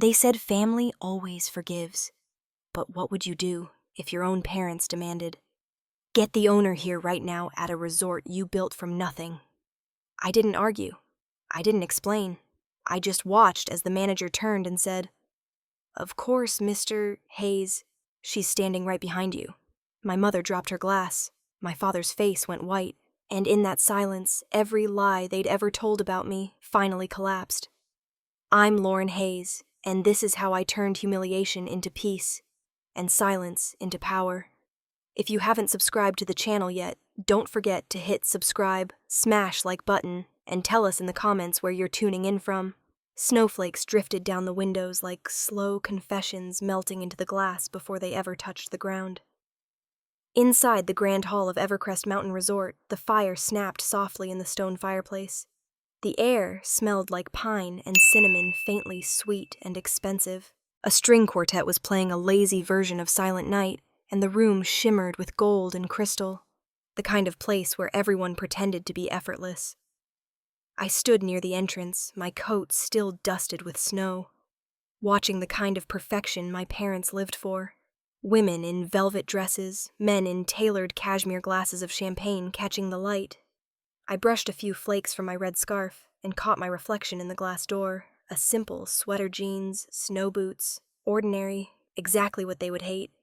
They said family always forgives. But what would you do if your own parents demanded, "Get the owner here right now at a resort you built from nothing"? I didn't argue. I didn't explain. I just watched as the manager turned and said, "Of course, Mr. Hayes, she's standing right behind you." My mother dropped her glass. My father's face went white. And in that silence, every lie they'd ever told about me finally collapsed. I'm Lauren Hayes, and this is how I turned humiliation into peace, and silence into power. If you haven't subscribed to the channel yet, don't forget to hit subscribe, smash like button, and tell us in the comments where you're tuning in from. Snowflakes drifted down the windows like slow confessions melting into the glass before they ever touched the ground. Inside the grand hall of Evercrest Mountain Resort, the fire snapped softly in the stone fireplace. The air smelled like pine and cinnamon, faintly sweet and expensive. A string quartet was playing a lazy version of Silent Night, and the room shimmered with gold and crystal, the kind of place where everyone pretended to be effortless. I stood near the entrance, my coat still dusted with snow, watching the kind of perfection my parents lived for. Women in velvet dresses, men in tailored cashmere glasses of champagne catching the light. I brushed a few flakes from my red scarf and caught my reflection in the glass door. A simple sweater jeans, snow boots, ordinary, exactly what they would hate.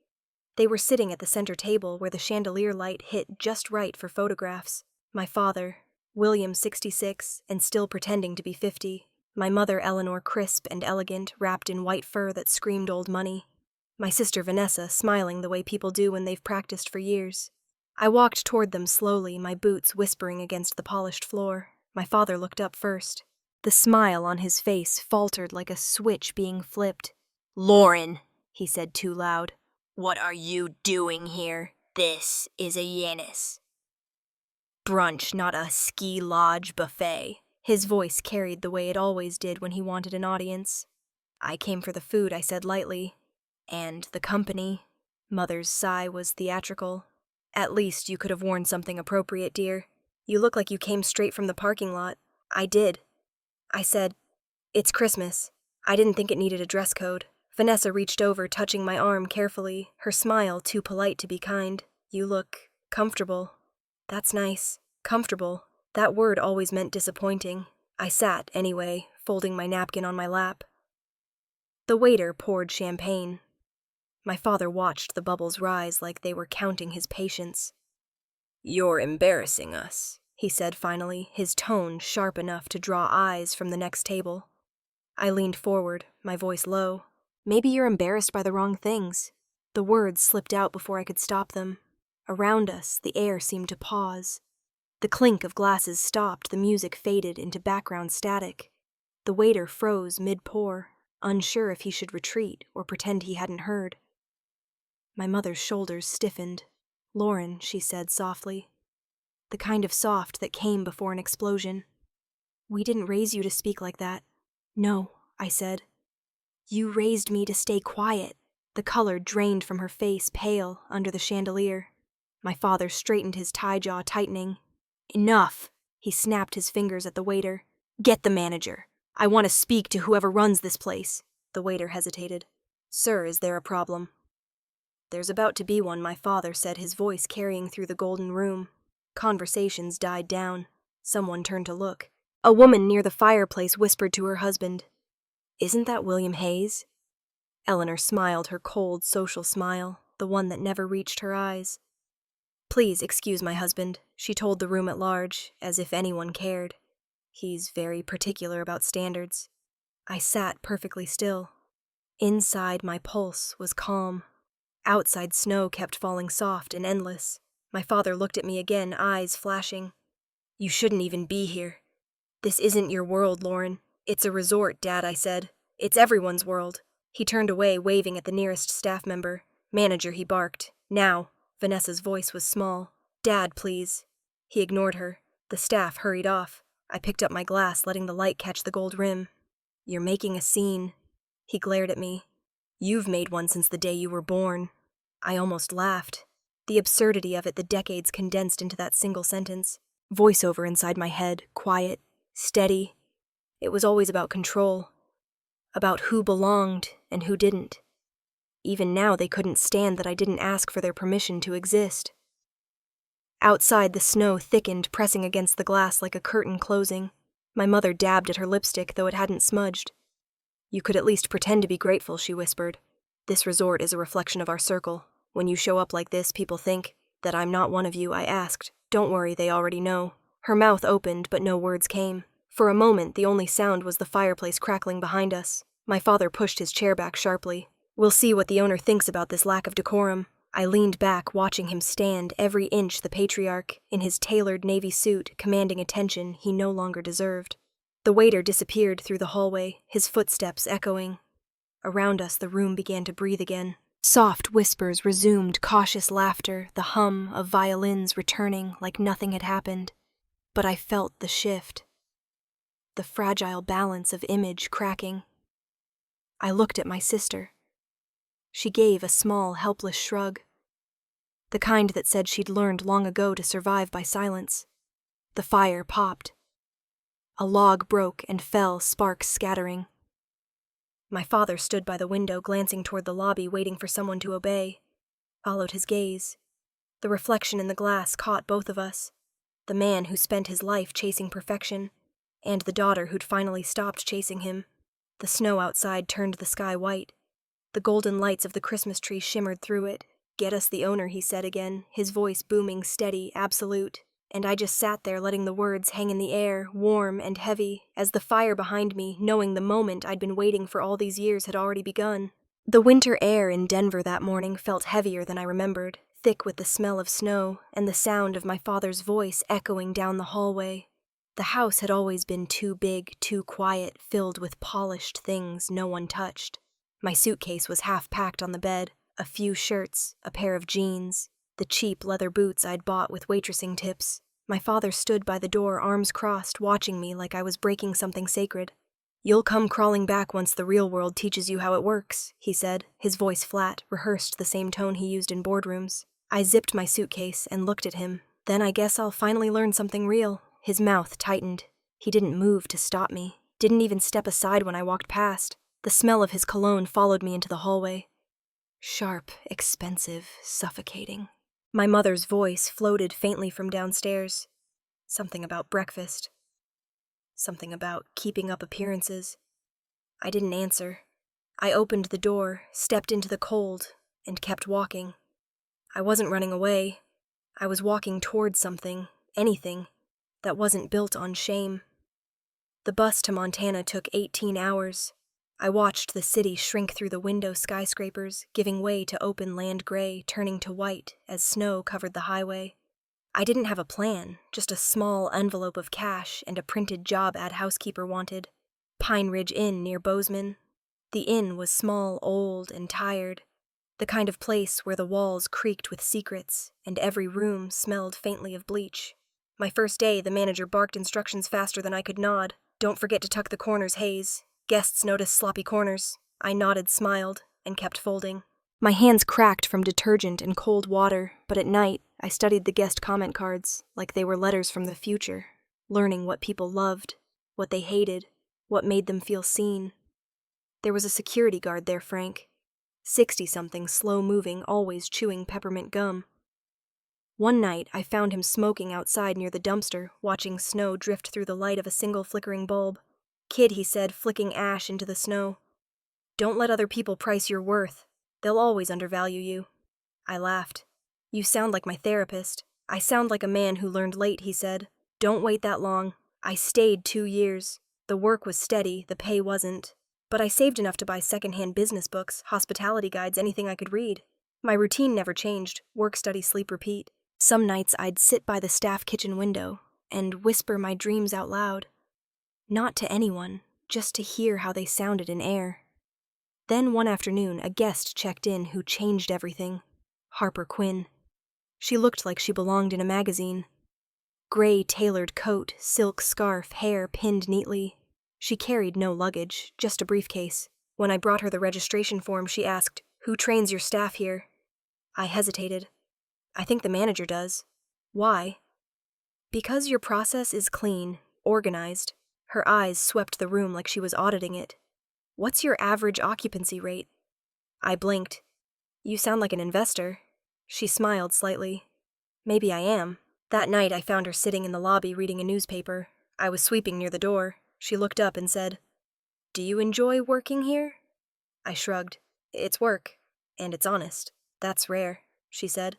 They were sitting at the center table where the chandelier light hit just right for photographs. My father, William 66, and still pretending to be 50. My mother Eleanor crisp and elegant, wrapped in white fur that screamed old money. My sister Vanessa smiling the way people do when they've practiced for years. I walked toward them slowly, my boots whispering against the polished floor. My father looked up first. The smile on his face faltered like a switch being flipped. "Lauren," he said too loud. "What are you doing here? This is a Yanis brunch, not a ski lodge buffet." His voice carried the way it always did when he wanted an audience. "I came for the food," I said lightly. "And the company." Mother's sigh was theatrical. "At least you could have worn something appropriate, dear. You look like you came straight from the parking lot." I did. I said, "It's Christmas." I didn't think it needed a dress code. Vanessa reached over, touching my arm carefully, her smile too polite to be kind. "You look comfortable." "That's nice. Comfortable." That word always meant disappointing. I sat, anyway, folding my napkin on my lap. The waiter poured champagne. My father watched the bubbles rise like they were counting his patience. "You're embarrassing us," he said finally, his tone sharp enough to draw eyes from the next table. I leaned forward, my voice low. "Maybe you're embarrassed by the wrong things." The words slipped out before I could stop them. Around us, the air seemed to pause. The clink of glasses stopped, the music faded into background static. The waiter froze mid-pour, unsure if he should retreat or pretend he hadn't heard. My mother's shoulders stiffened. "Lauren," she said softly. The kind of soft that came before an explosion. "We didn't raise you to speak like that." "No," I said. "You raised me to stay quiet." The color drained from her face, pale, under the chandelier. My father straightened his tie jaw, tightening. "Enough!" He snapped his fingers at the waiter. "Get the manager. I want to speak to whoever runs this place." The waiter hesitated. "Sir, is there a problem?" "There's about to be one," my father said, his voice carrying through the golden room. Conversations died down. Someone turned to look. A woman near the fireplace whispered to her husband, "Isn't that William Hayes?" Eleanor smiled her cold, social smile, the one that never reached her eyes. "Please excuse my husband," she told the room at large, as if anyone cared. "He's very particular about standards." I sat perfectly still. Inside, my pulse was calm. Outside, snow kept falling soft and endless. My father looked at me again, eyes flashing. "You shouldn't even be here. This isn't your world, Lauren. It's a resort, Dad," I said. "It's everyone's world." He turned away, waving at the nearest staff member. "Manager," he barked. "Now." Vanessa's voice was small. "Dad, please." He ignored her. The staff hurried off. I picked up my glass, letting the light catch the gold rim. "You're making a scene." He glared at me. "You've made one since the day you were born." I almost laughed. The absurdity of it, the decades condensed into that single sentence. Voiceover inside my head, quiet, steady. It was always about control. about who belonged and who didn't. Even now they couldn't stand that I didn't ask for their permission to exist. Outside, the snow thickened, pressing against the glass like a curtain closing. My mother dabbed at her lipstick, though it hadn't smudged. "You could at least pretend to be grateful," she whispered. "This resort is a reflection of our circle. When you show up like this, people think that I'm not one of you," I asked. "Don't worry, they already know." Her mouth opened, but no words came. For a moment, the only sound was the fireplace crackling behind us. My father pushed his chair back sharply. "We'll see what the owner thinks about this lack of decorum." I leaned back, watching him stand, every inch the patriarch, in his tailored navy suit, commanding attention he no longer deserved. The waiter disappeared through the hallway, his footsteps echoing. Around us, the room began to breathe again. Soft whispers resumed, cautious laughter, the hum of violins returning like nothing had happened. But I felt the shift, the fragile balance of image cracking. I looked at my sister. She gave a small, helpless shrug, the kind that said she'd learned long ago to survive by silence. The fire popped. A log broke and fell, sparks scattering. My father stood by the window, glancing toward the lobby, waiting for someone to obey. Followed his gaze. The reflection in the glass caught both of us. The man who spent his life chasing perfection, and the daughter who'd finally stopped chasing him. The snow outside turned the sky white. The golden lights of the Christmas tree shimmered through it. "Get us the owner," he said again, his voice booming, steady, absolute. And I just sat there letting the words hang in the air, warm and heavy, as the fire behind me, knowing the moment I'd been waiting for all these years had already begun. The winter air in Denver that morning felt heavier than I remembered, thick with the smell of snow and the sound of my father's voice echoing down the hallway. The house had always been too big, too quiet, filled with polished things no one touched. My suitcase was half packed on the bed, a few shirts, a pair of jeans, the cheap leather boots I'd bought with waitressing tips. My father stood by the door, arms crossed, watching me like I was breaking something sacred. "You'll come crawling back once the real world teaches you how it works," he said, his voice flat, rehearsed the same tone he used in boardrooms. I zipped my suitcase and looked at him. "Then I guess I'll finally learn something real." His mouth tightened. He didn't move to stop me, didn't even step aside when I walked past. The smell of his cologne followed me into the hallway. Sharp, expensive, suffocating. My mother's voice floated faintly from downstairs. Something about breakfast. Something about keeping up appearances. I didn't answer. I opened the door, stepped into the cold, and kept walking. I wasn't running away. I was walking towards something, anything, that wasn't built on shame. The bus to Montana took 18 hours. I watched the city shrink through the window skyscrapers, giving way to open land gray, turning to white as snow covered the highway. I didn't have a plan, just a small envelope of cash and a printed job ad housekeeper wanted. Pine Ridge Inn near Bozeman. The inn was small, old, and tired, the kind of place where the walls creaked with secrets and every room smelled faintly of bleach. My first day, the manager barked instructions faster than I could nod. "Don't forget to tuck the corners, Hayes. Guests notice sloppy corners." I nodded, smiled, and kept folding. My hands cracked from detergent and cold water, but at night, I studied the guest comment cards like they were letters from the future, learning what people loved, what they hated, what made them feel seen. There was a security guard there, Frank. 60-something, slow-moving, always chewing peppermint gum. One night, I found him smoking outside near the dumpster, watching snow drift through the light of a single flickering bulb. "Kid," he said, flicking ash into the snow. "Don't let other people price your worth. They'll always undervalue you." I laughed. "You sound like my therapist." "I sound like a man who learned late," he said. "Don't wait that long. I stayed 2 years. The work was steady, the pay wasn't. But I saved enough to buy secondhand business books, hospitality guides, anything I could read. My routine never changed, work, study, sleep, repeat. Some nights I'd sit by the staff kitchen window and whisper my dreams out loud. Not to anyone, just to hear how they sounded in air. Then one afternoon, a guest checked in who changed everything. Harper Quinn. She looked like she belonged in a magazine. Gray tailored coat, silk scarf, hair pinned neatly. She carried no luggage, just a briefcase. When I brought her the registration form, she asked, "Who trains your staff here?" I hesitated. "I think the manager does." "Why?" "Because your process is clean, organized." Her eyes swept the room like she was auditing it. What's your average occupancy rate? I blinked. You sound like an investor. She smiled slightly. Maybe I am. That night I found her sitting in the lobby reading a newspaper. I was sweeping near the door. She looked up and said, "Do you enjoy working here?" I shrugged. "It's work, and it's honest. That's rare," she said,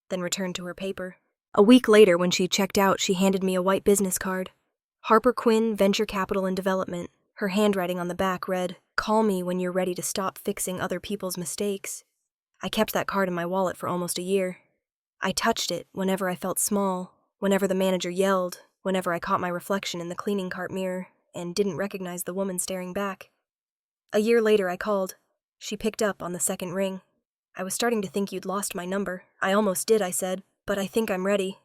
then returned to her paper. A week later, when she checked out, she handed me a white business card. Harper Quinn, Venture Capital and Development. Her handwriting on the back read, "Call me when you're ready to stop fixing other people's mistakes." I kept that card in my wallet for almost a year. I touched it whenever I felt small, whenever the manager yelled, whenever I caught my reflection in the cleaning cart mirror and didn't recognize the woman staring back. A year later, I called. She picked up on the second ring. "I was starting to think you'd lost my number." "I almost did," I said, "but I think I'm ready."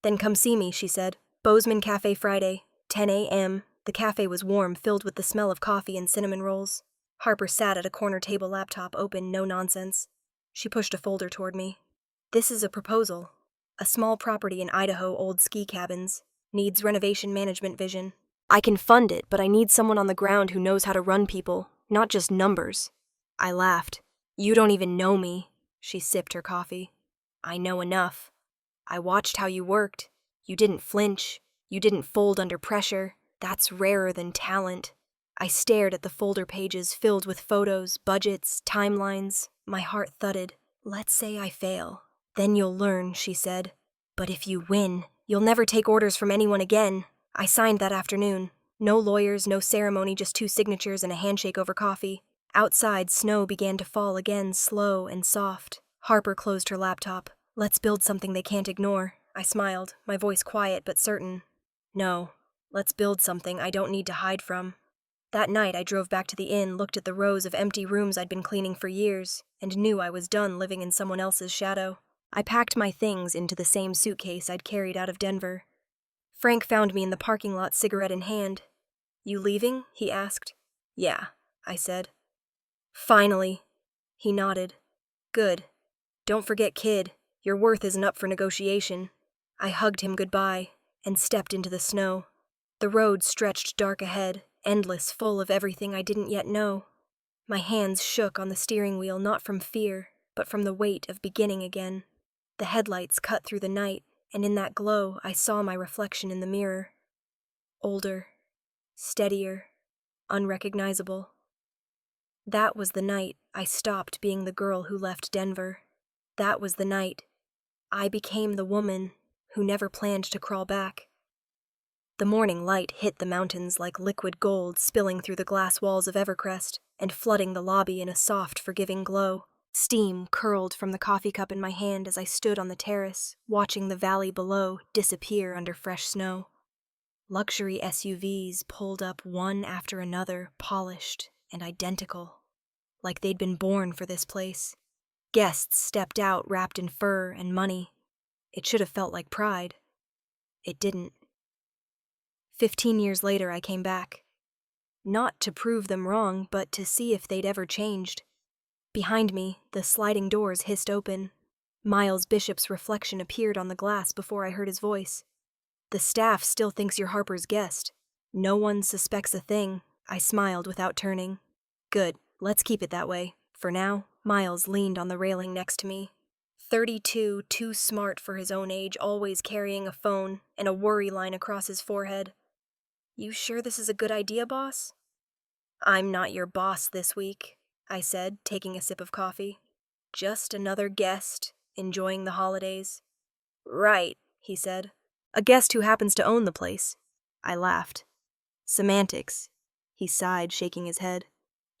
"Then come see me," she said. "Bozeman Cafe Friday, 10 a.m. The cafe was warm, filled with the smell of coffee and cinnamon rolls. Harper sat at a corner table laptop open, no nonsense. She pushed a folder toward me. "This is a proposal. A small property in Idaho, old ski cabins. Needs renovation management vision. I can fund it, but I need someone on the ground who knows how to run people, not just numbers." I laughed. "You don't even know me." She sipped her coffee. "I know enough. I watched how you worked. You didn't flinch. You didn't fold under pressure. That's rarer than talent." I stared at the folder pages filled with photos, budgets, timelines. My heart thudded. "Let's say I fail. Then you'll learn," she said. "But if you win, you'll never take orders from anyone again." I signed that afternoon. No lawyers, no ceremony, just 2 signatures and a handshake over coffee. Outside, snow began to fall again, slow and soft. Harper closed her laptop. "Let's build something they can't ignore." I smiled, my voice quiet but certain. "No, let's build something I don't need to hide from." That night, I drove back to the inn, looked at the rows of empty rooms I'd been cleaning for years, and knew I was done living in someone else's shadow. I packed my things into the same suitcase I'd carried out of Denver. Frank found me in the parking lot, cigarette in hand. "You leaving?" he asked. "Yeah," I said. "Finally." He nodded. "Good. Don't forget, kid, your worth isn't up for negotiation." I hugged him goodbye and stepped into the snow. The road stretched dark ahead, endless, full of everything I didn't yet know. My hands shook on the steering wheel, not from fear, but from the weight of beginning again. The headlights cut through the night, and in that glow I saw my reflection in the mirror. Older, steadier, unrecognizable. That was the night I stopped being the girl who left Denver. That was the night I became the woman who never planned to crawl back. The morning light hit the mountains like liquid gold, spilling through the glass walls of Evercrest and flooding the lobby in a soft, forgiving glow. Steam curled from the coffee cup in my hand as I stood on the terrace, watching the valley below disappear under fresh snow. Luxury SUVs pulled up one after another, polished and identical, like they'd been born for this place. Guests stepped out wrapped in fur and money. It should have felt like pride. It didn't. 15 years later, I came back. Not to prove them wrong, but to see if they'd ever changed. Behind me, the sliding doors hissed open. Miles Bishop's reflection appeared on the glass before I heard his voice. "The staff still thinks you're Harper's guest. No one suspects a thing." I smiled without turning. "Good, let's keep it that way. For now." Miles leaned on the railing next to me. 32, too smart for his own age, always carrying a phone and a worry line across his forehead. "You sure this is a good idea, boss?" "I'm not your boss this week," I said, taking a sip of coffee. "Just another guest, enjoying the holidays." "Right," he said. "A guest who happens to own the place." I laughed. "Semantics." He sighed, shaking his head.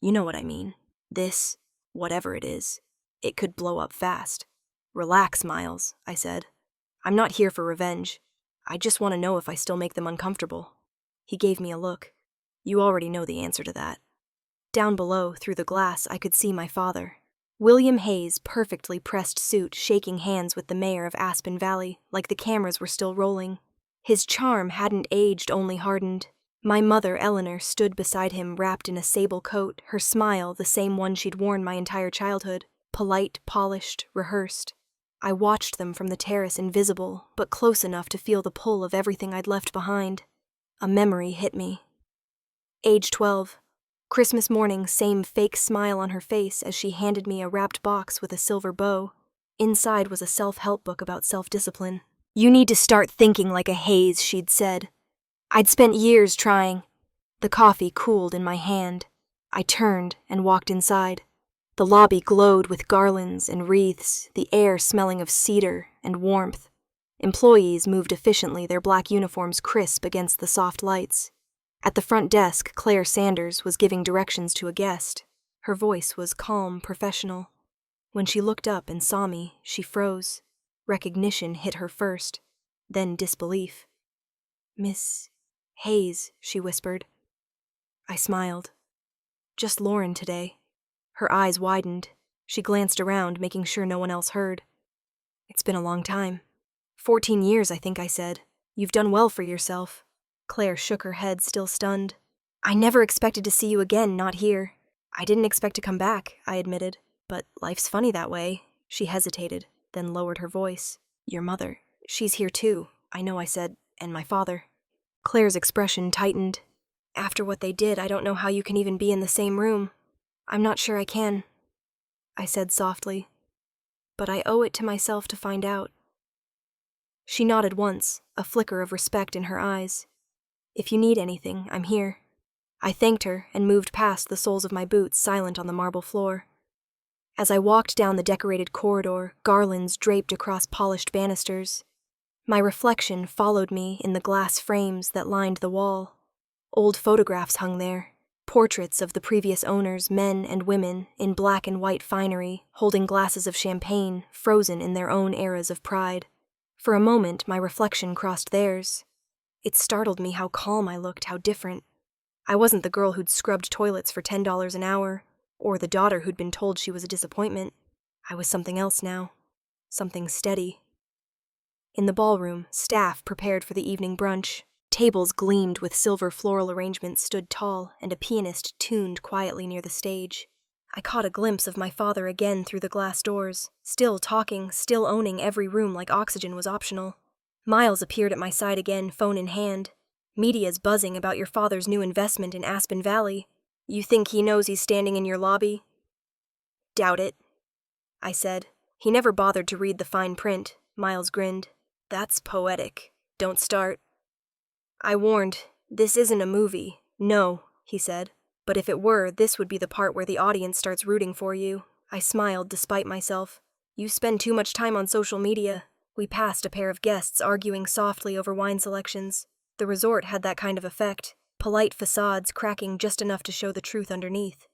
"You know what I mean. This, whatever it is, it could blow up fast." "Relax, Miles," I said. "I'm not here for revenge. I just want to know if I still make them uncomfortable." He gave me a look. "You already know the answer to that." Down below, through the glass, I could see my father. William Hayes' perfectly pressed suit, shaking hands with the mayor of Aspen Valley, like the cameras were still rolling. His charm hadn't aged, only hardened. My mother, Eleanor, stood beside him wrapped in a sable coat, her smile the same one she'd worn my entire childhood, polite, polished, rehearsed. I watched them from the terrace, invisible, but close enough to feel the pull of everything I'd left behind. A memory hit me. Age 12. Christmas morning, same fake smile on her face as she handed me a wrapped box with a silver bow. Inside was a self-help book about self-discipline. "You need to start thinking like a Hayes," she'd said. I'd spent years trying. The coffee cooled in my hand. I turned and walked inside. The lobby glowed with garlands and wreaths, the air smelling of cedar and warmth. Employees moved efficiently, their black uniforms crisp against the soft lights. At the front desk, Claire Sanders was giving directions to a guest. Her voice was calm, professional. When she looked up and saw me, she froze. Recognition hit her first, then disbelief. "Miss Hayes," she whispered. I smiled. "Just Lauren today." Her eyes widened. She glanced around, making sure no one else heard. "It's been a long time." 14 years, I think I said. "You've done well for yourself." Claire shook her head, still stunned. "I never expected to see you again, not here." "I didn't expect to come back," I admitted. "But life's funny that way." She hesitated, then lowered her voice. "Your mother, she's here too." "I know," I said, "and my father." Claire's expression tightened. "After what they did, I don't know how you can even be in the same room." "I'm not sure I can," I said softly. "But I owe it to myself to find out." She nodded once, a flicker of respect in her eyes. "If you need anything, I'm here." I thanked her and moved past the soles of my boots, silent on the marble floor. As I walked down the decorated corridor, garlands draped across polished banisters. My reflection followed me in the glass frames that lined the wall. Old photographs hung there, portraits of the previous owners, men and women, in black and white finery, holding glasses of champagne, frozen in their own eras of pride. For a moment, my reflection crossed theirs. It startled me how calm I looked, how different. I wasn't the girl who'd scrubbed toilets for $10 an hour, or the daughter who'd been told she was a disappointment. I was something else now, something steady. In the ballroom, staff prepared for the evening brunch. Tables gleamed with silver floral arrangements stood tall, and a pianist tuned quietly near the stage. I caught a glimpse of my father again through the glass doors, still talking, still owning every room like oxygen was optional. Miles appeared at my side again, phone in hand. "Media's buzzing about your father's new investment in Aspen Valley. You think he knows he's standing in your lobby?" "Doubt it," I said. "He never bothered to read the fine print." Miles grinned. "That's poetic. Don't start." I warned, "This isn't a movie." "No," he said. "But if it were, this would be the part where the audience starts rooting for you." I smiled despite myself. "You spend too much time on social media." We passed a pair of guests arguing softly over wine selections. The resort had that kind of effect, polite facades cracking just enough to show the truth underneath.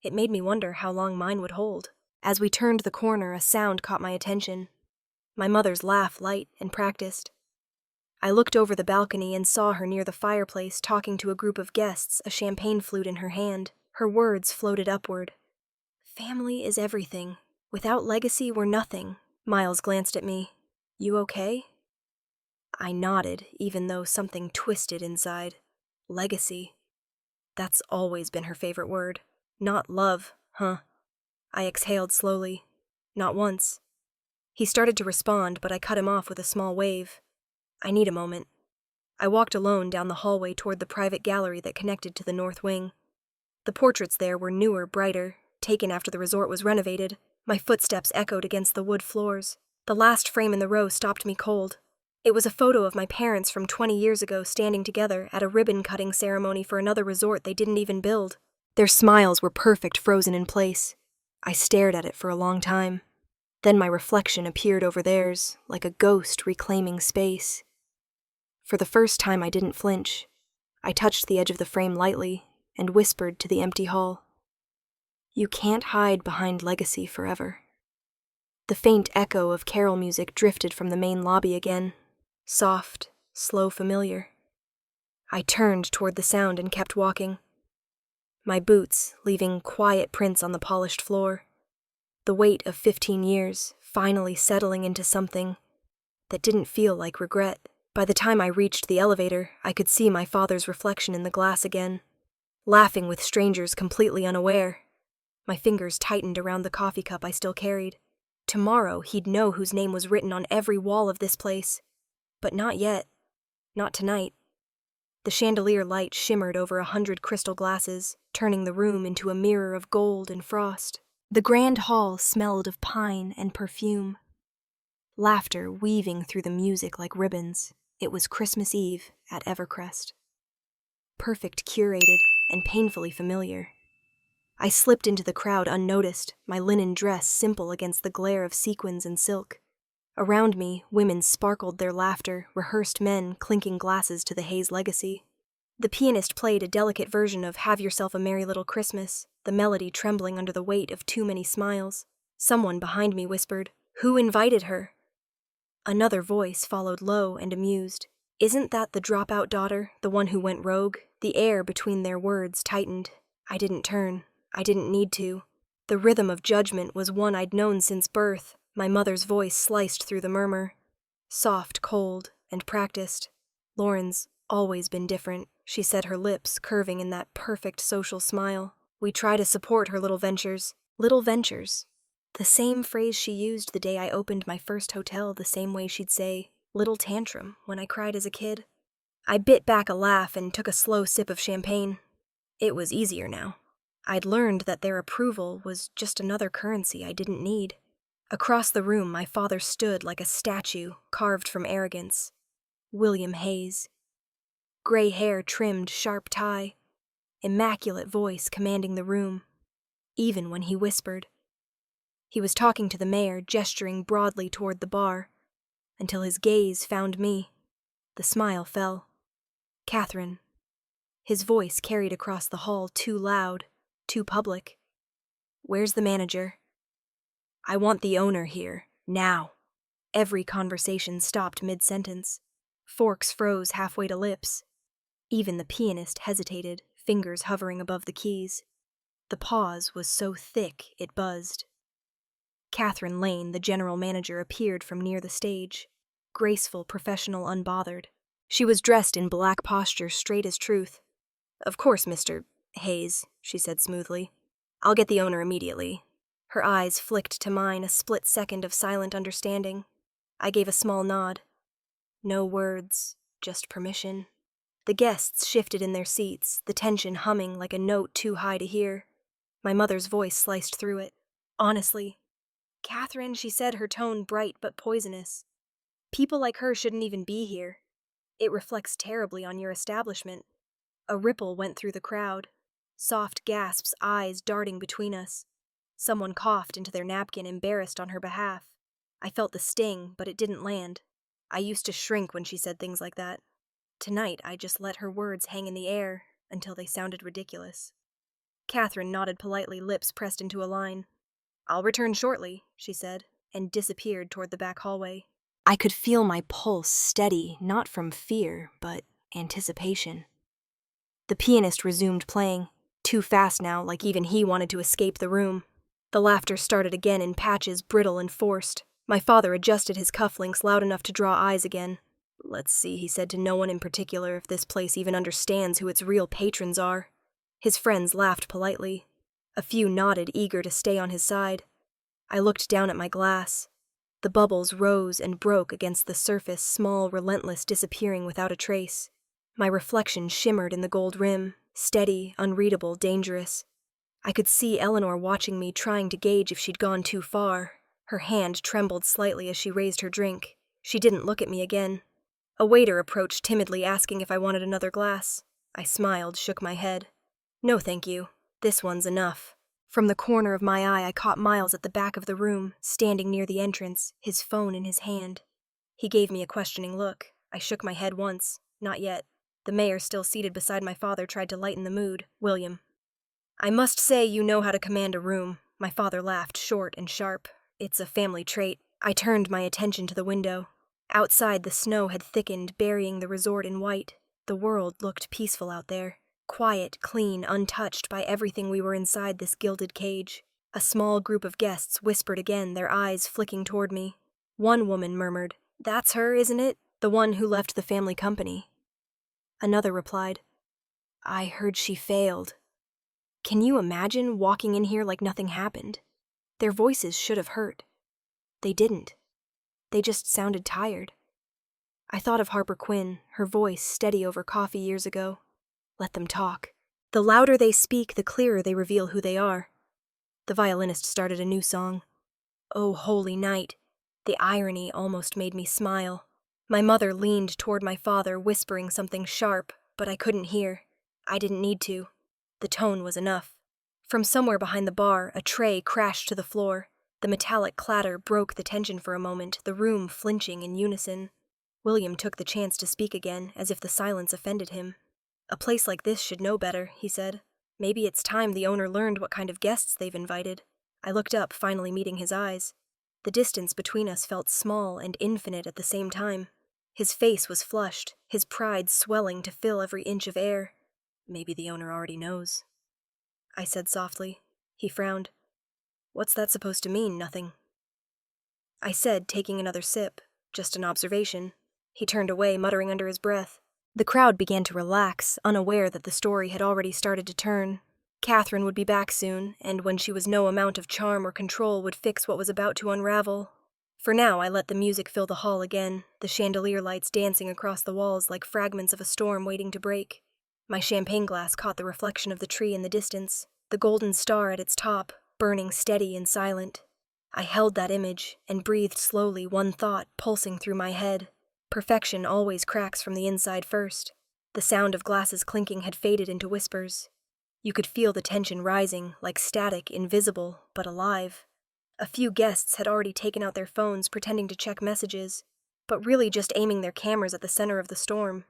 It made me wonder how long mine would hold. As we turned the corner, a sound caught my attention. My mother's laugh, light and practiced. I looked over the balcony and saw her near the fireplace talking to a group of guests, a champagne flute in her hand. Her words floated upward. "Family is everything. Without legacy, we're nothing." Miles glanced at me. "You okay?" I nodded, even though something twisted inside. Legacy. That's always been her favorite word. Not love, huh? I exhaled slowly. Not once. He started to respond, but I cut him off with a small wave. "I need a moment." I walked alone down the hallway toward the private gallery that connected to the north wing. The portraits there were newer, brighter, taken after the resort was renovated. My footsteps echoed against the wood floors. The last frame in the row stopped me cold. It was a photo of my parents from 20 years ago standing together at a ribbon-cutting ceremony for another resort they didn't even build. Their smiles were perfect, frozen in place. I stared at it for a long time. Then my reflection appeared over theirs, like a ghost reclaiming space. For the first time, I didn't flinch. I touched the edge of the frame lightly and whispered to the empty hall. "You can't hide behind legacy forever." The faint echo of carol music drifted from the main lobby again. Soft, slow, familiar. I turned toward the sound and kept walking. My boots leaving quiet prints on the polished floor. The weight of 15 years finally settling into something that didn't feel like regret. By the time I reached the elevator, I could see my father's reflection in the glass again, laughing with strangers completely unaware. My fingers tightened around the coffee cup I still carried. Tomorrow he'd know whose name was written on every wall of this place. But not yet. Not tonight. The chandelier light shimmered over 100 crystal glasses, turning the room into a mirror of gold and frost. The grand hall smelled of pine and perfume. Laughter weaving through the music like ribbons. It was Christmas Eve at Evercrest. Perfect, curated, and painfully familiar. I slipped into the crowd unnoticed, my linen dress simple against the glare of sequins and silk. Around me, women sparkled their laughter, rehearsed men clinking glasses to the Hayes legacy. The pianist played a delicate version of Have Yourself a Merry Little Christmas, the melody trembling under the weight of too many smiles. Someone behind me whispered, "Who invited her?" Another voice followed low and amused. "Isn't that the dropout daughter, the one who went rogue?" The air between their words tightened. I didn't turn. I didn't need to. The rhythm of judgment was one I'd known since birth. My mother's voice sliced through the murmur. Soft, cold, and practiced. "Lauren's always been different," she said, her lips curving in that perfect social smile. "We try to support her little ventures." Little ventures. The same phrase she used the day I opened my first hotel, the same way she'd say, "little tantrum," when I cried as a kid. I bit back a laugh and took a slow sip of champagne. It was easier now. I'd learned that their approval was just another currency I didn't need. Across the room, my father stood like a statue carved from arrogance. William Hayes. Gray hair trimmed, sharp tie. Immaculate voice commanding the room, even when he whispered. He was talking to the mayor, gesturing broadly toward the bar, until his gaze found me. The smile fell. "Catherine." His voice carried across the hall, too loud, too public. "Where's the manager?" "I want the owner here, now." Every conversation stopped mid-sentence. Forks froze halfway to lips. Even the pianist hesitated, fingers hovering above the keys. The pause was so thick it buzzed. Catherine Lane, the general manager, appeared from near the stage. Graceful, professional, unbothered. She was dressed in black posture, straight as truth. "Of course, Mr. Hayes," she said smoothly. "I'll get the owner immediately." Her eyes flicked to mine, a split second of silent understanding. I gave a small nod. No words, just permission. The guests shifted in their seats, the tension humming like a note too high to hear. My mother's voice sliced through it. "Honestly, Catherine," she said, her tone bright but poisonous. "People like her shouldn't even be here. It reflects terribly on your establishment." A ripple went through the crowd. Soft gasps, eyes darting between us. Someone coughed into their napkin, embarrassed on her behalf. I felt the sting, but it didn't land. I used to shrink when she said things like that. Tonight, I just let her words hang in the air until they sounded ridiculous. Catherine nodded politely, lips pressed into a line. "I'll return shortly," she said, and disappeared toward the back hallway. I could feel my pulse steady, not from fear, but anticipation. The pianist resumed playing, too fast now, like even he wanted to escape the room. The laughter started again in patches, brittle and forced. My father adjusted his cufflinks loud enough to draw eyes again. "Let's see," he said to no one in particular, "if this place even understands who its real patrons are." His friends laughed politely. A few nodded, eager to stay on his side. I looked down at my glass. The bubbles rose and broke against the surface, small, relentless, disappearing without a trace. My reflection shimmered in the gold rim, steady, unreadable, dangerous. I could see Eleanor watching me, trying to gauge if she'd gone too far. Her hand trembled slightly as she raised her drink. She didn't look at me again. A waiter approached timidly, asking if I wanted another glass. I smiled, shook my head. "No, thank you. This one's enough." From the corner of my eye, I caught Miles at the back of the room, standing near the entrance, his phone in his hand. He gave me a questioning look. I shook my head once. Not yet. The mayor, still seated beside my father, tried to lighten the mood. "William." "I must say you know how to command a room." My father laughed, short and sharp. "It's a family trait." I turned my attention to the window. Outside, the snow had thickened, burying the resort in white. The world looked peaceful out there. Quiet, clean, untouched by everything we were inside this gilded cage. A small group of guests whispered again, their eyes flicking toward me. One woman murmured, "That's her, isn't it? The one who left the family company." Another replied, "I heard she failed." Can you imagine walking in here like nothing happened? Their voices should have hurt. They didn't. They just sounded tired. I thought of Harper Quinn, her voice steady over coffee years ago. Let them talk. The louder they speak, the clearer they reveal who they are. The violinist started a new song. Oh, holy night. The irony almost made me smile. My mother leaned toward my father, whispering something sharp, but I couldn't hear. I didn't need to. The tone was enough. From somewhere behind the bar, a tray crashed to the floor. The metallic clatter broke the tension for a moment, the room flinching in unison. William took the chance to speak again, as if the silence offended him. A place like this should know better, he said. Maybe it's time the owner learned what kind of guests they've invited. I looked up, finally meeting his eyes. The distance between us felt small and infinite at the same time. His face was flushed, his pride swelling to fill every inch of air. Maybe the owner already knows. I said softly. He frowned. What's that supposed to mean, nothing? I said, taking another sip. Just an observation. He turned away, muttering under his breath. The crowd began to relax, unaware that the story had already started to turn. Catherine would be back soon, and when she was no amount of charm or control would fix what was about to unravel. For now, I let the music fill the hall again, the chandelier lights dancing across the walls like fragments of a storm waiting to break. My champagne glass caught the reflection of the tree in the distance, the golden star at its top, burning steady and silent. I held that image and breathed slowly, one thought pulsing through my head. Perfection always cracks from the inside first. The sound of glasses clinking had faded into whispers. You could feel the tension rising, like static, invisible, but alive. A few guests had already taken out their phones, pretending to check messages, but really just aiming their cameras at the center of the storm.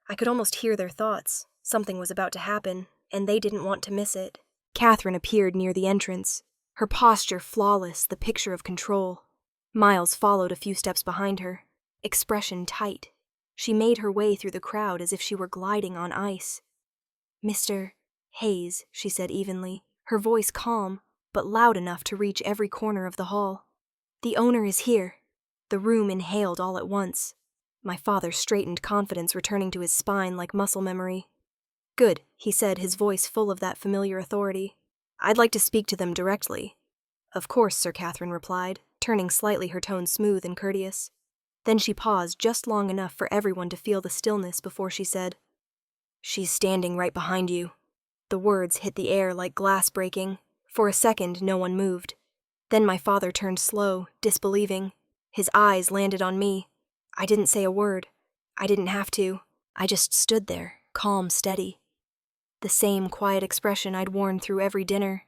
I could almost hear their thoughts. Something was about to happen, and they didn't want to miss it. Catherine appeared near the entrance, her posture flawless, the picture of control. Miles followed a few steps behind her, expression tight. She made her way through the crowd as if she were gliding on ice. Mr. Hayes, she said evenly, her voice calm, but loud enough to reach every corner of the hall. The owner is here. The room inhaled all at once. My father straightened, confidence returning to his spine like muscle memory. Good, he said, his voice full of that familiar authority. I'd like to speak to them directly. Of course, Sir Catherine replied, turning slightly, her tone smooth and courteous. Then she paused just long enough for everyone to feel the stillness before she said, She's standing right behind you. The words hit the air like glass breaking. For a second, no one moved. Then my father turned slow, disbelieving. His eyes landed on me. I didn't say a word. I didn't have to. I just stood there, calm, steady. The same quiet expression I'd worn through every dinner,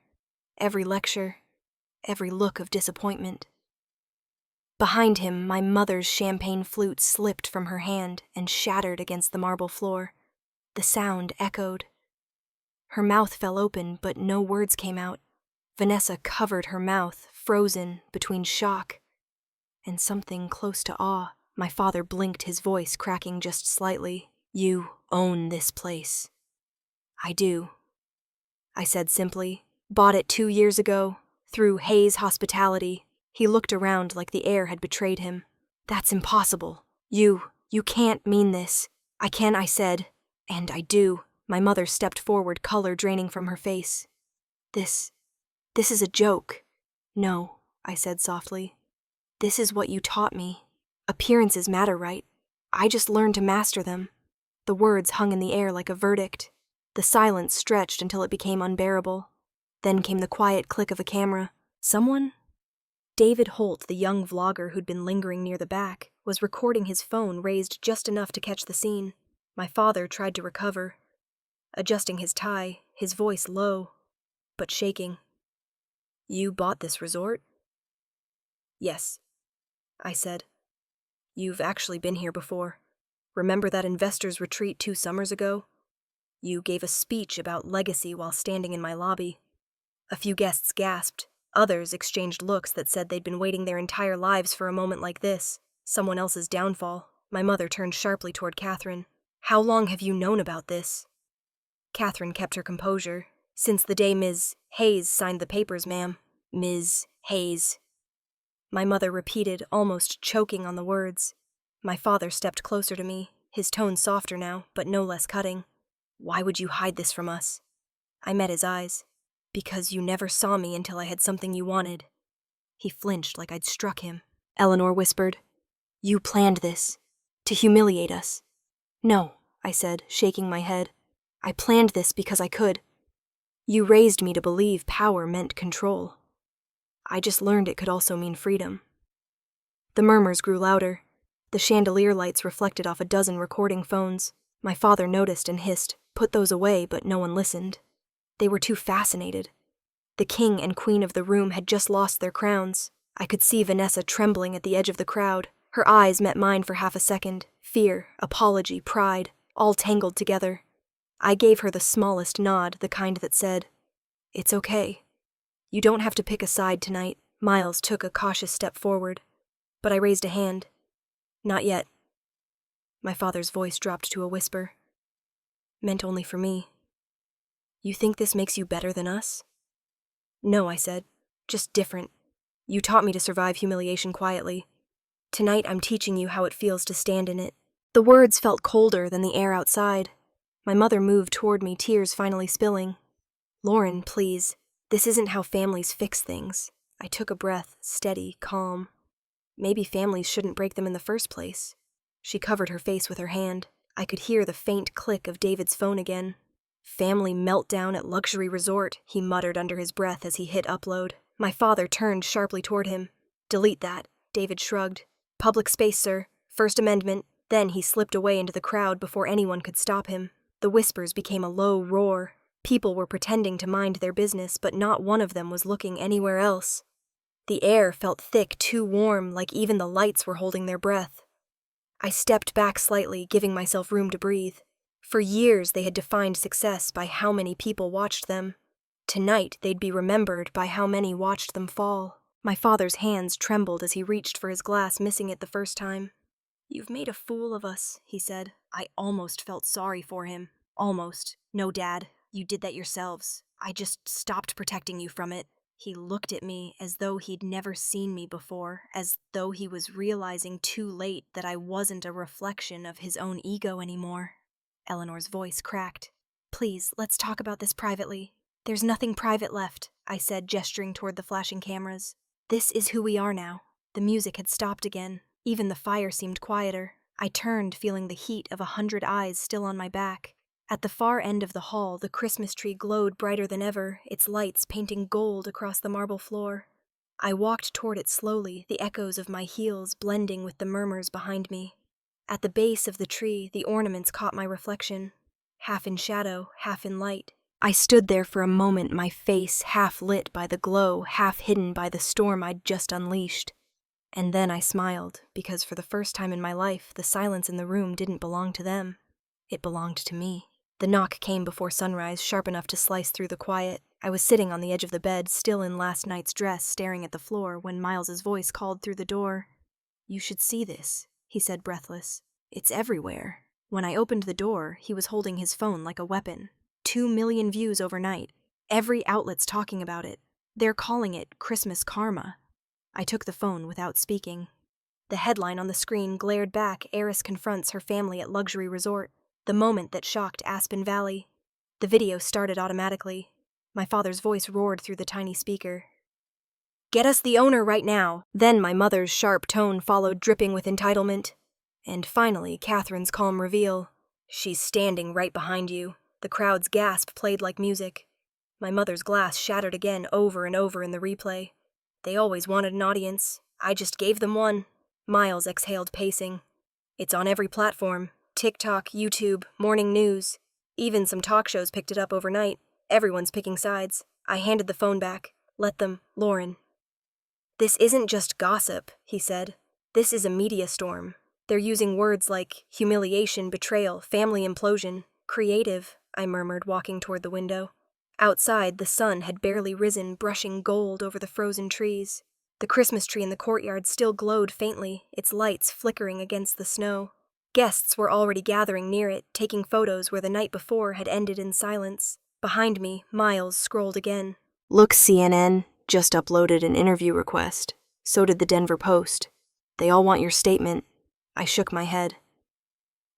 every lecture, every look of disappointment. Behind him, my mother's champagne flute slipped from her hand and shattered against the marble floor. The sound echoed. Her mouth fell open, but no words came out. Vanessa covered her mouth, frozen between shock and something close to awe. My father blinked, his voice cracking just slightly. You own this place. I do, I said simply. Bought it 2 years ago, through Hayes Hospitality. He looked around like the air had betrayed him. That's impossible. You can't mean this. I can, I said. And I do. My mother stepped forward, color draining from her face. This is a joke. No, I said softly. This is what you taught me. Appearances matter, right? I just learned to master them. The words hung in the air like a verdict. The silence stretched until it became unbearable. Then came the quiet click of a camera. Someone? David Holt, the young vlogger who'd been lingering near the back, was recording his phone raised just enough to catch the scene. My father tried to recover, adjusting his tie, his voice low, but shaking. You bought this resort? Yes, I said. You've actually been here before. Remember that investors' retreat 2 summers ago? You gave a speech about legacy while standing in my lobby. A few guests gasped. Others exchanged looks that said they'd been waiting their entire lives for a moment like this, someone else's downfall. My mother turned sharply toward Catherine. How long have you known about this? Catherine kept her composure. Since the day Ms. Hayes signed the papers, ma'am. Ms. Hayes. My mother repeated, almost choking on the words. My father stepped closer to me, his tone softer now, but no less cutting. Why would you hide this from us? I met his eyes. Because you never saw me until I had something you wanted. He flinched like I'd struck him. Eleanor whispered, You planned this. To humiliate us. No, I said, shaking my head. I planned this because I could. You raised me to believe power meant control. I just learned it could also mean freedom. The murmurs grew louder. The chandelier lights reflected off a dozen recording phones. My father noticed and hissed, "Put those away," but no one listened. They were too fascinated. The king and queen of the room had just lost their crowns. I could see Vanessa trembling at the edge of the crowd. Her eyes met mine for half a second. Fear, apology, pride, all tangled together. I gave her the smallest nod, the kind that said, "It's okay. You don't have to pick a side tonight." Miles took a cautious step forward, but I raised a hand. "Not yet." My father's voice dropped to a whisper. Meant only for me. "You think this makes you better than us?" "No," I said. "Just different. You taught me to survive humiliation quietly. Tonight I'm teaching you how it feels to stand in it." The words felt colder than the air outside. My mother moved toward me, tears finally spilling. "Lauren, please. This isn't how families fix things." I took a breath, steady, calm. Maybe families shouldn't break them in the first place. She covered her face with her hand. I could hear the faint click of David's phone again. "Family meltdown at luxury resort," he muttered under his breath as he hit upload. My father turned sharply toward him. "Delete that." David shrugged. "Public space, sir. First Amendment." Then he slipped away into the crowd before anyone could stop him. The whispers became a low roar. People were pretending to mind their business, but not one of them was looking anywhere else. The air felt thick, too warm, like even the lights were holding their breath. I stepped back slightly, giving myself room to breathe. For years they had defined success by how many people watched them. Tonight they'd be remembered by how many watched them fall. My father's hands trembled as he reached for his glass, missing it the first time. "You've made a fool of us," he said. I almost felt sorry for him. Almost. "No, Dad. You did that yourselves. I just stopped protecting you from it." He looked at me as though he'd never seen me before, as though he was realizing too late that I wasn't a reflection of his own ego anymore. Eleanor's voice cracked. "Please, let's talk about this privately." "There's nothing private left," I said, gesturing toward the flashing cameras. "This is who we are now." The music had stopped again. Even the fire seemed quieter. I turned, feeling the heat of 100 eyes still on my back. At the far end of the hall, the Christmas tree glowed brighter than ever, its lights painting gold across the marble floor. I walked toward it slowly, the echoes of my heels blending with the murmurs behind me. At the base of the tree, the ornaments caught my reflection, half in shadow, half in light. I stood there for a moment, my face half lit by the glow, half hidden by the storm I'd just unleashed. And then I smiled, because for the first time in my life, the silence in the room didn't belong to them. It belonged to me. The knock came before sunrise, sharp enough to slice through the quiet. I was sitting on the edge of the bed, still in last night's dress, staring at the floor, when Miles's voice called through the door. "You should see this," he said, breathless. "It's everywhere." When I opened the door, he was holding his phone like a weapon. 2 million views overnight. Every outlet's talking about it. They're calling it Christmas karma. I took the phone without speaking. The headline on the screen glared back, "Heiress confronts her family at luxury resort." The moment that shocked Aspen Valley. The video started automatically. My father's voice roared through the tiny speaker. "Get us the owner right now." Then my mother's sharp tone followed, dripping with entitlement. And finally, Catherine's calm reveal. "She's standing right behind you." The crowd's gasp played like music. My mother's glass shattered again, over and over in the replay. They always wanted an audience. I just gave them one. Miles exhaled, pacing. "It's on every platform. TikTok, YouTube, morning news. Even some talk shows picked it up overnight. Everyone's picking sides." I handed the phone back. "Let them, Lauren." "This isn't just gossip," he said. "This is a media storm. They're using words like humiliation, betrayal, family implosion. Creative," I murmured, walking toward the window. Outside, the sun had barely risen, brushing gold over the frozen trees. The Christmas tree in the courtyard still glowed faintly, its lights flickering against the snow. Guests were already gathering near it, taking photos where the night before had ended in silence. Behind me, Miles scrolled again. "Look, CNN just uploaded an interview request. So did the Denver Post. They all want your statement." I shook my head.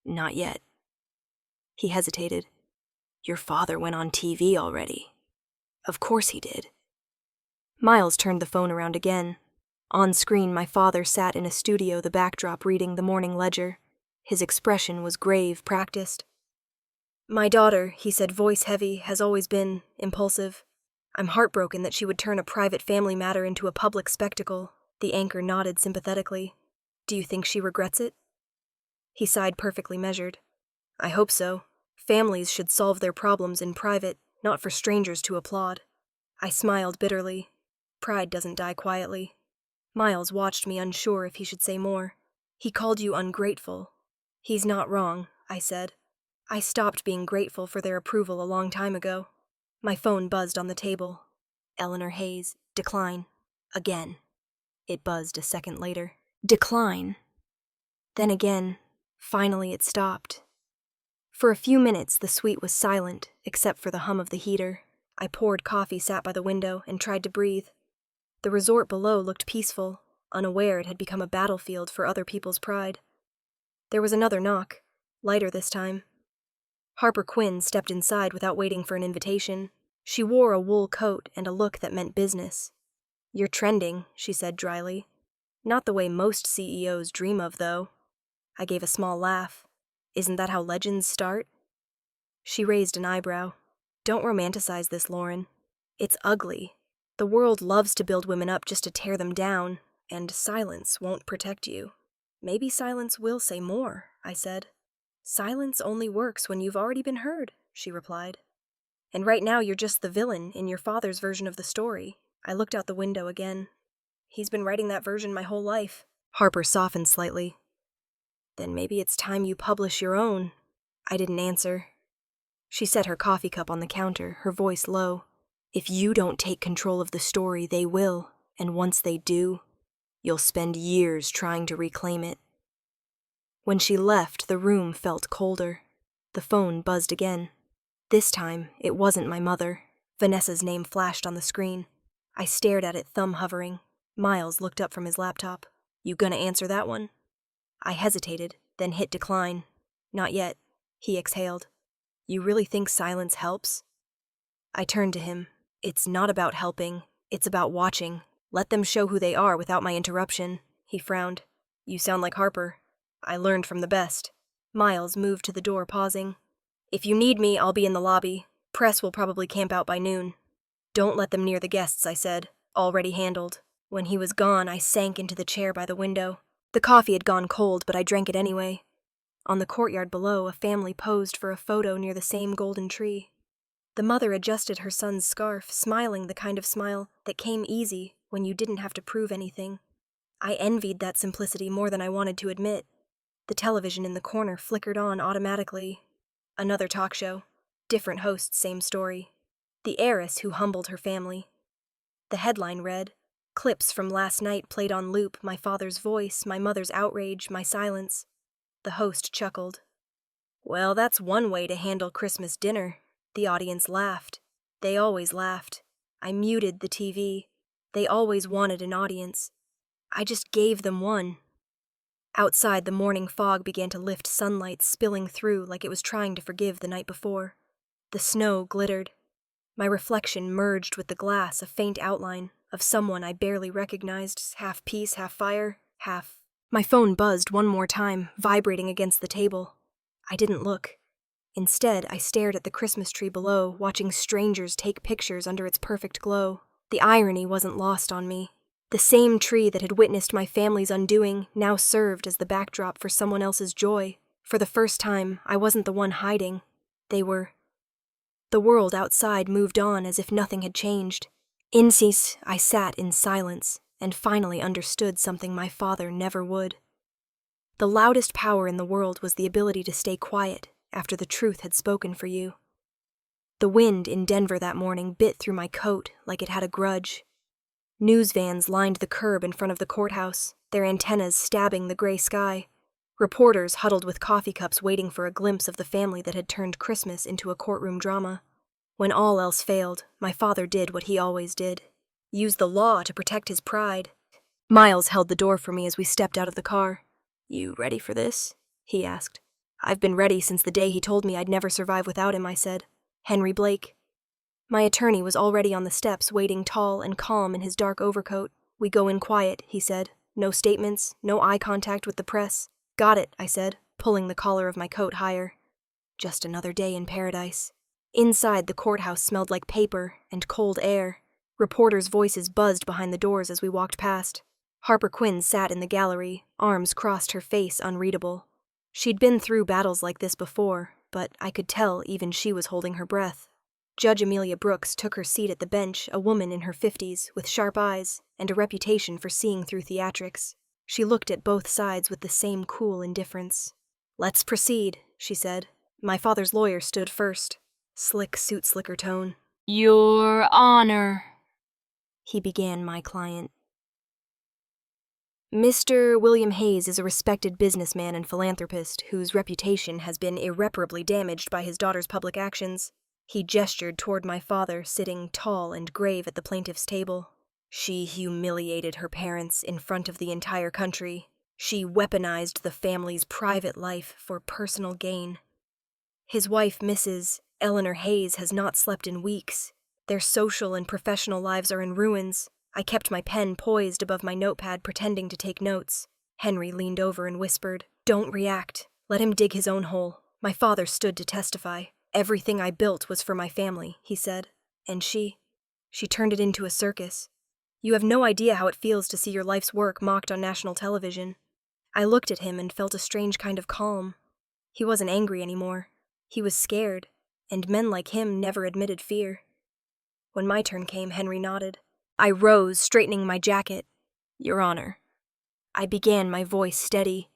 "Not yet." He hesitated. "Your father went on TV already." "Of course he did." Miles turned the phone around again. On screen, my father sat in a studio, the backdrop reading the Morning Ledger. His expression was grave, practiced. "My daughter," he said, voice heavy, "has always been impulsive. I'm heartbroken that she would turn a private family matter into a public spectacle." The anchor nodded sympathetically. "Do you think she regrets it?" He sighed, perfectly measured. "I hope so. Families should solve their problems in private, not for strangers to applaud." I smiled bitterly. Pride doesn't die quietly. Miles watched me, unsure if he should say more. "He called you ungrateful." "He's not wrong," I said. "I stopped being grateful for their approval a long time ago." My phone buzzed on the table. Eleanor Hayes, decline. Again. It buzzed a second later. Decline. Then again. Finally it stopped. For a few minutes the suite was silent, except for the hum of the heater. I poured coffee, sat by the window, and tried to breathe. The resort below looked peaceful, unaware it had become a battlefield for other people's pride. There was another knock, lighter this time. Harper Quinn stepped inside without waiting for an invitation. She wore a wool coat and a look that meant business. "You're trending," she said dryly. "Not the way most CEOs dream of, though." I gave a small laugh. "Isn't that how legends start?" She raised an eyebrow. "Don't romanticize this, Lauren. It's ugly. The world loves to build women up just to tear them down, and silence won't protect you." "Maybe silence will say more," I said. "Silence only works when you've already been heard," she replied. "And right now you're just the villain in your father's version of the story." I looked out the window again. "He's been writing that version my whole life." Harper softened slightly. "Then maybe it's time you publish your own." I didn't answer. She set her coffee cup on the counter, her voice low. "If you don't take control of the story, they will, and once they do, you'll spend years trying to reclaim it." When she left, the room felt colder. The phone buzzed again. This time, it wasn't my mother. Vanessa's name flashed on the screen. I stared at it, thumb hovering. Miles looked up from his laptop. "You gonna answer that one?" I hesitated, then hit decline. "Not yet," he exhaled. "You really think silence helps?" I turned to him. "It's not about helping. It's about watching. Let them show who they are without my interruption." He frowned. "You sound like Harper. I learned from the best." Miles moved to the door, pausing. "If you need me, I'll be in the lobby. Press will probably camp out by noon." "Don't let them near the guests," I said. "Already handled." When he was gone, I sank into the chair by the window. The coffee had gone cold, but I drank it anyway. On the courtyard below, a family posed for a photo near the same golden tree. The mother adjusted her son's scarf, smiling the kind of smile that came easy when you didn't have to prove anything. I envied that simplicity more than I wanted to admit. The television in the corner flickered on automatically. Another talk show. Different hosts, same story. The heiress who humbled her family. The headline read, "Clips from last night played on loop, my father's voice, my mother's outrage, my silence." The host chuckled. "Well, that's one way to handle Christmas dinner." The audience laughed. They always laughed. I muted the TV. They always wanted an audience. I just gave them one. Outside, the morning fog began to lift, sunlight spilling through like it was trying to forgive the night before. The snow glittered. My reflection merged with the glass, a faint outline of someone I barely recognized, half peace, half fire, half... My phone buzzed one more time, vibrating against the table. I didn't look. Instead, I stared at the Christmas tree below, watching strangers take pictures under its perfect glow. The irony wasn't lost on me. The same tree that had witnessed my family's undoing now served as the backdrop for someone else's joy. For the first time, I wasn't the one hiding. They were. The world outside moved on as if nothing had changed. Incis, I sat in silence, and finally understood something my father never would. The loudest power in the world was the ability to stay quiet after the truth had spoken for you. The wind in Denver that morning bit through my coat like it had a grudge. News vans lined the curb in front of the courthouse, their antennas stabbing the gray sky. Reporters huddled with coffee cups waiting for a glimpse of the family that had turned Christmas into a courtroom drama. When all else failed, my father did what he always did. Use the law to protect his pride. Miles held the door for me as we stepped out of the car. "You ready for this?" he asked. "I've been ready since the day he told me I'd never survive without him," I said. "Henry Blake." My attorney was already on the steps, waiting tall and calm in his dark overcoat. "We go in quiet," he said. "No statements, no eye contact with the press." "Got it," I said. pulling the collar of my coat higher. Just another day in paradise. Inside, the courthouse smelled like paper and cold air. Reporters' voices buzzed behind the doors as we walked past. Harper Quinn sat in the gallery, arms crossed, her face unreadable. She'd been through battles like this before, but I could tell even she was holding her breath. Judge Amelia Brooks took her seat at the bench, a woman in her 50s, with sharp eyes and a reputation for seeing through theatrics. She looked at both sides with the same cool indifference. "Let's proceed," she said. My father's lawyer stood first. Slick suit slicker tone. "Your Honor," he began my client. Mr. William Hayes is a respected businessman and philanthropist whose reputation has been irreparably damaged by his daughter's public actions. He gestured toward my father, sitting tall and grave at the plaintiff's table. She humiliated her parents in front of the entire country. She weaponized the family's private life for personal gain. His wife, Mrs. Eleanor Hayes, has not slept in weeks. Their social and professional lives are in ruins. I kept my pen poised above my notepad, pretending to take notes. Henry leaned over and whispered, "Don't react. Let him dig his own hole." My father stood to testify. "Everything I built was for my family," he said. "And she turned it into a circus. You have no idea how it feels to see your life's work mocked on national television." I looked at him and felt a strange kind of calm. He wasn't angry anymore. He was scared, and men like him never admitted fear. When my turn came, Henry nodded. I rose, straightening my jacket. "Your Honor." I began, my voice steady.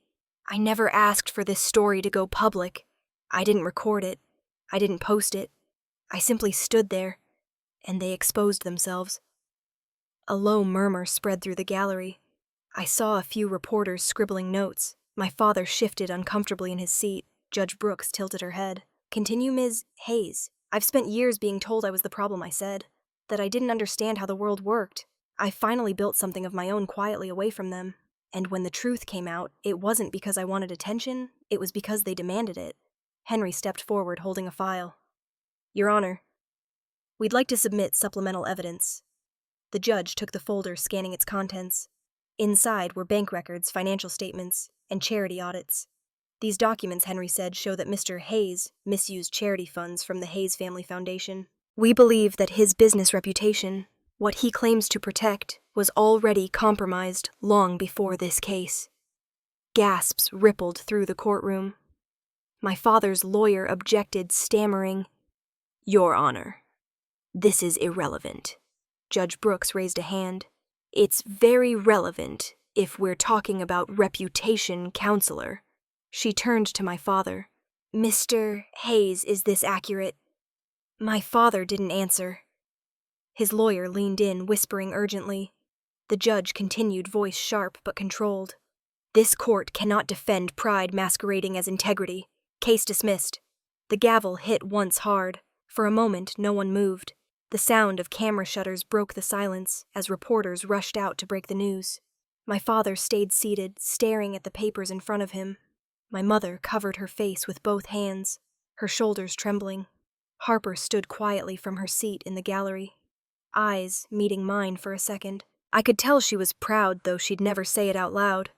"I never asked for this story to go public. I didn't record it. I didn't post it. I simply stood there, and they exposed themselves." A low murmur spread through the gallery. I saw a few reporters scribbling notes. My father shifted uncomfortably in his seat. Judge Brooks tilted her head. "Continue, Ms. Hayes. I've spent years being told I was the problem," I said. "That I didn't understand how the world worked. I finally built something of my own quietly away from them. And when the truth came out, it wasn't because I wanted attention, it was because they demanded it." Henry stepped forward, holding a file. "Your Honor, we'd like to submit supplemental evidence." The judge took the folder, scanning its contents. Inside were bank records, financial statements, and charity audits. "These documents," Henry said, "show that Mr. Hayes misused charity funds from the Hayes Family Foundation. We believe that his business reputation, what he claims to protect, was already compromised long before this case." Gasps rippled through the courtroom. My father's lawyer objected, stammering, "Your Honor, this is irrelevant." Judge Brooks raised a hand. "It's very relevant if we're talking about reputation, Counselor." She turned to my father. "Mr. Hayes, is this accurate?" My father didn't answer. His lawyer leaned in, whispering urgently. The judge continued, voice sharp but controlled. "This court cannot defend pride masquerading as integrity. Case dismissed." The gavel hit once hard. For a moment, no one moved. The sound of camera shutters broke the silence as reporters rushed out to break the news. My father stayed seated, staring at the papers in front of him. My mother covered her face with both hands, her shoulders trembling. Harper stood quietly from her seat in the gallery, eyes meeting mine for a second. I could tell she was proud, though she'd never say it out loud.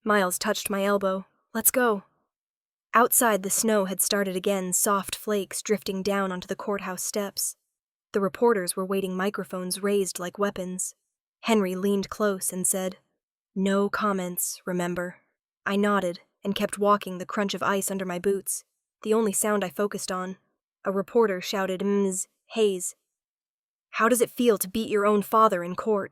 Miles touched my elbow. "Let's go." Outside, the snow had started again, soft flakes drifting down onto the courthouse steps. The reporters were waiting, microphones raised like weapons. Henry leaned close and said, "No comments, remember." I nodded and kept walking, the crunch of ice under my boots, the only sound I focused on. A reporter shouted, "Ms. Hayes, how does it feel to beat your own father in court?"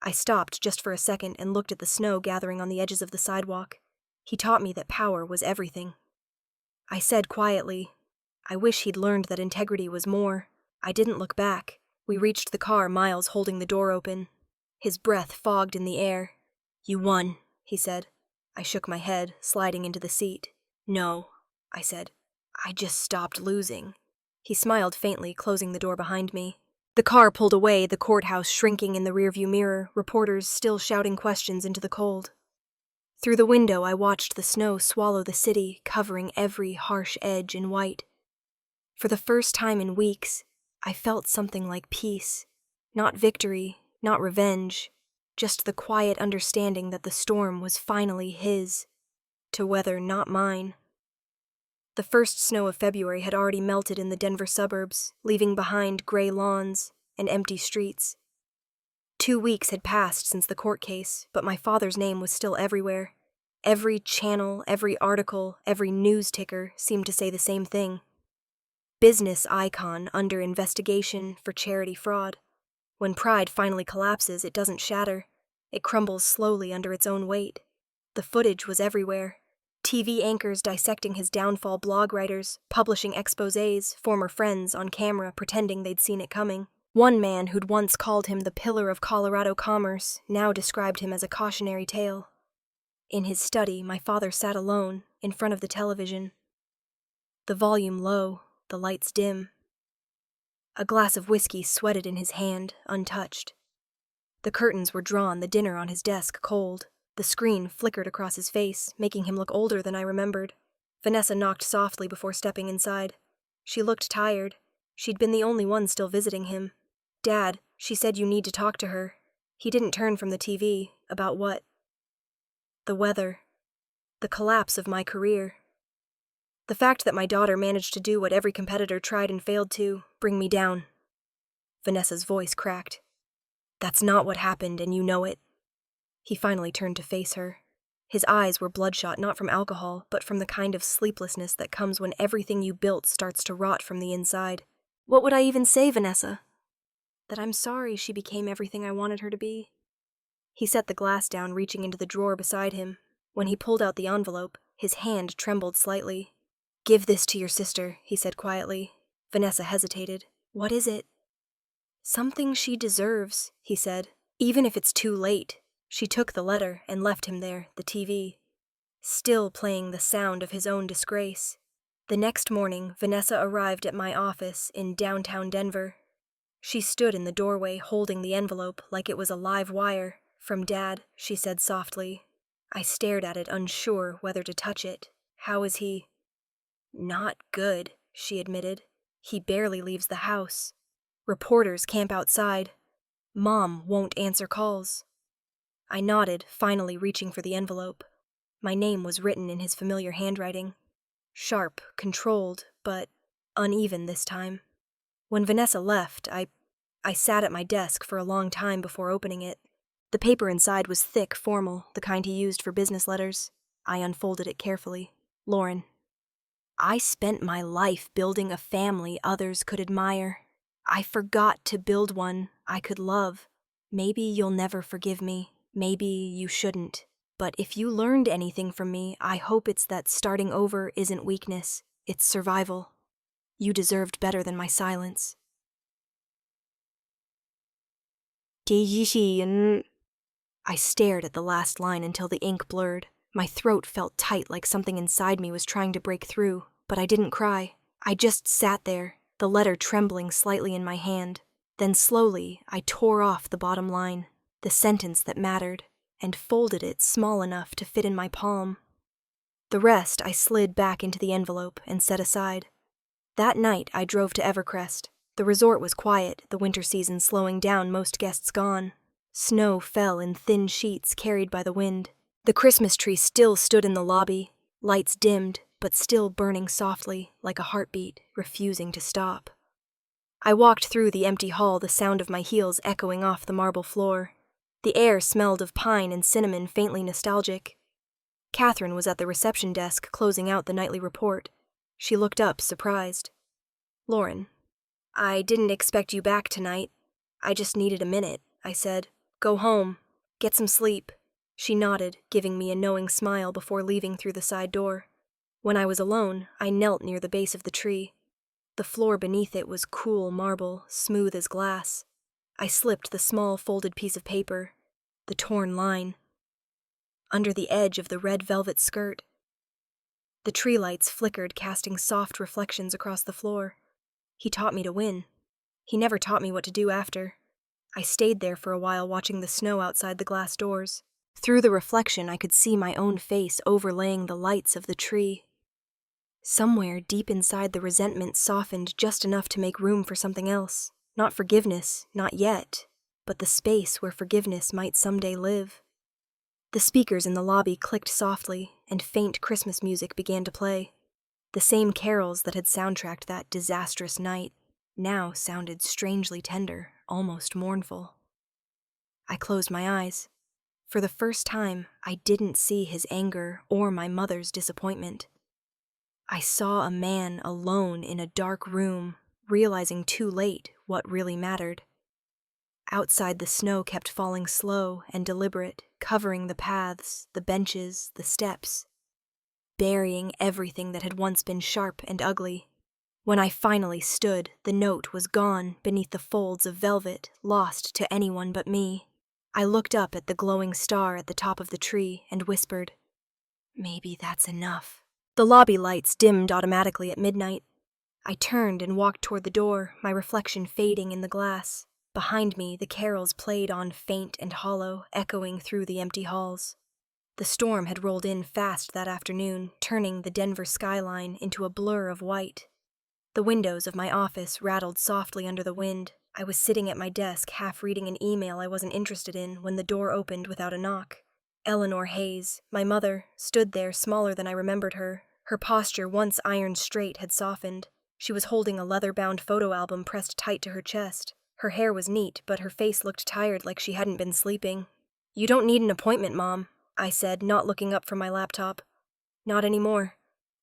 I stopped just for a second and looked at the snow gathering on the edges of the sidewalk. He taught me that power was everything. I said quietly, "I wish he'd learned that integrity was more." I didn't look back. We reached the car, Miles holding the door open. His breath fogged in the air. "You won," he said. I shook my head, sliding into the seat. "No," I said. "I just stopped losing." He smiled faintly, closing the door behind me. The car pulled away, the courthouse shrinking in the rearview mirror, reporters still shouting questions into the cold. Through the window, I watched the snow swallow the city, covering every harsh edge in white. For the first time in weeks, I felt something like peace. Not victory, not revenge, just the quiet understanding that the storm was finally his. to weather not mine. The first snow of February had already melted in the Denver suburbs, leaving behind gray lawns and empty streets. 2 weeks had passed since the court case, but my father's name was still everywhere. Every channel, every article, every news ticker seemed to say the same thing. Business icon under investigation for charity fraud. When pride finally collapses, it doesn't shatter. It crumbles slowly under its own weight. The footage was everywhere. TV anchors dissecting his downfall, blog writers publishing exposés, former friends on camera pretending they'd seen it coming. One man who'd once called him the pillar of Colorado commerce now described him as a cautionary tale. In his study, my father sat alone, in front of the television. The volume low, the lights dim. A glass of whiskey sweated in his hand, untouched. The curtains were drawn, the dinner on his desk cold. The screen flickered across his face, making him look older than I remembered. Vanessa knocked softly before stepping inside. She looked tired. She'd been the only one still visiting him. "Dad," she said, "you need to talk to her." He didn't turn from the TV. About what? The weather. The collapse of my career. The fact that my daughter managed to do what every competitor tried and failed to, bring me down. Vanessa's voice cracked. "That's not what happened, and you know it." He finally turned to face her. His eyes were bloodshot not from alcohol, but from the kind of sleeplessness that comes when everything you built starts to rot from the inside. What would I even say, Vanessa? That I'm sorry she became everything I wanted her to be? He set the glass down, reaching into the drawer beside him. When he pulled out the envelope, his hand trembled slightly. "Give this to your sister," he said quietly. Vanessa hesitated. "What is it?" "Something she deserves," he said, "even if it's too late." She took the letter and left him there, the TV, still playing the sound of his own disgrace. The next morning, Vanessa arrived at my office in downtown Denver. She stood in the doorway holding the envelope like it was a live wire. "From Dad," she said softly. I stared at it, unsure whether to touch it. "How is he?" "Not good," she admitted. "He barely leaves the house. Reporters camp outside. Mom won't answer calls." I nodded, finally reaching for the envelope. My name was written in his familiar handwriting. Sharp, controlled, but uneven this time. When Vanessa left, I sat at my desk for a long time before opening it. The paper inside was thick, formal, the kind he used for business letters. I unfolded it carefully. "Lauren, I spent my life building a family others could admire. I forgot to build one I could love. Maybe you'll never forgive me. Maybe you shouldn't. But if you learned anything from me, I hope it's that starting over isn't weakness, it's survival. You deserved better than my silence." I stared at the last line until the ink blurred. My throat felt tight like something inside me was trying to break through, but I didn't cry. I just sat there, the letter trembling slightly in my hand. Then slowly, I tore off the bottom line, the sentence that mattered, and folded it small enough to fit in my palm. The rest I slid back into the envelope and set aside. That night I drove to Evercrest. The resort was quiet, the winter season slowing down, most guests gone. Snow fell in thin sheets carried by the wind. The Christmas tree still stood in the lobby, lights dimmed, but still burning softly, like a heartbeat, refusing to stop. I walked through the empty hall, the sound of my heels echoing off the marble floor. The air smelled of pine and cinnamon, faintly nostalgic. Catherine was at the reception desk, closing out the nightly report. She looked up, surprised. "Lauren, I didn't expect you back tonight. I just needed a minute," I said. "Go home. Get some sleep." She nodded, giving me a knowing smile before leaving through the side door. When I was alone, I knelt near the base of the tree. The floor beneath it was cool marble, smooth as glass. I slipped the small folded piece of paper, the torn line, under the edge of the red velvet skirt. The tree lights flickered, casting soft reflections across the floor. He taught me to win. He never taught me what to do after. I stayed there for a while, watching the snow outside the glass doors. Through the reflection, I could see my own face overlaying the lights of the tree. Somewhere deep inside, the resentment softened just enough to make room for something else. Not forgiveness, not yet, but the space where forgiveness might someday live. The speakers in the lobby clicked softly, and faint Christmas music began to play. The same carols that had soundtracked that disastrous night now sounded strangely tender, almost mournful. I closed my eyes. For the first time, I didn't see his anger or my mother's disappointment. I saw a man alone in a dark room, realizing too late what really mattered. Outside, the snow kept falling slow and deliberate, covering the paths, the benches, the steps, burying everything that had once been sharp and ugly. When I finally stood, the note was gone beneath the folds of velvet, lost to anyone but me. I looked up at the glowing star at the top of the tree and whispered, "Maybe that's enough." The lobby lights dimmed automatically at midnight. I turned and walked toward the door, my reflection fading in the glass. Behind me, the carols played on faint and hollow, echoing through the empty halls. The storm had rolled in fast that afternoon, turning the Denver skyline into a blur of white. The windows of my office rattled softly under the wind. I was sitting at my desk, half reading an email I wasn't interested in, when the door opened without a knock. Eleanor Hayes, my mother, stood there, smaller than I remembered her. Her posture, once iron straight, had softened. She was holding a leather-bound photo album pressed tight to her chest. Her hair was neat, but her face looked tired, like she hadn't been sleeping. "You don't need an appointment, Mom," I said, not looking up from my laptop. "Not anymore."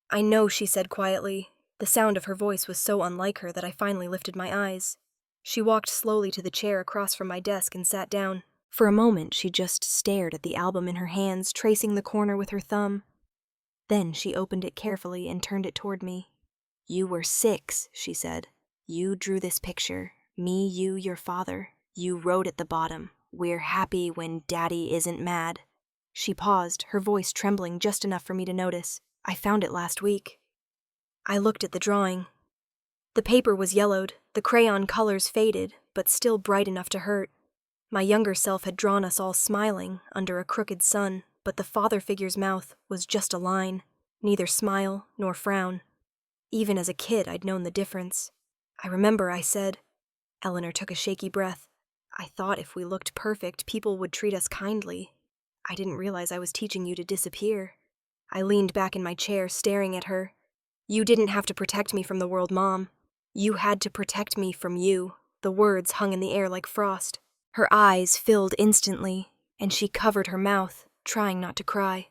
"I know," she said quietly. The sound of her voice was so unlike her that I finally lifted my eyes. She walked slowly to the chair across from my desk and sat down. For a moment, she just stared at the album in her hands, tracing the corner with her thumb. Then she opened it carefully and turned it toward me. "You were 6, she said. "You drew this picture. Me, you, your father. You wrote at the bottom, 'We're happy when Daddy isn't mad.'" She paused, her voice trembling just enough for me to notice. "I found it last week." I looked at the drawing. The paper was yellowed, the crayon colors faded, but still bright enough to hurt. My younger self had drawn us all smiling under a crooked sun, but the father figure's mouth was just a line, neither smile nor frown. Even as a kid, I'd known the difference. "I remember," I said. Eleanor took a shaky breath. "I thought if we looked perfect, people would treat us kindly. I didn't realize I was teaching you to disappear." I leaned back in my chair, staring at her. "You didn't have to protect me from the world, Mom. You had to protect me from you." The words hung in the air like frost. Her eyes filled instantly, and she covered her mouth, trying not to cry.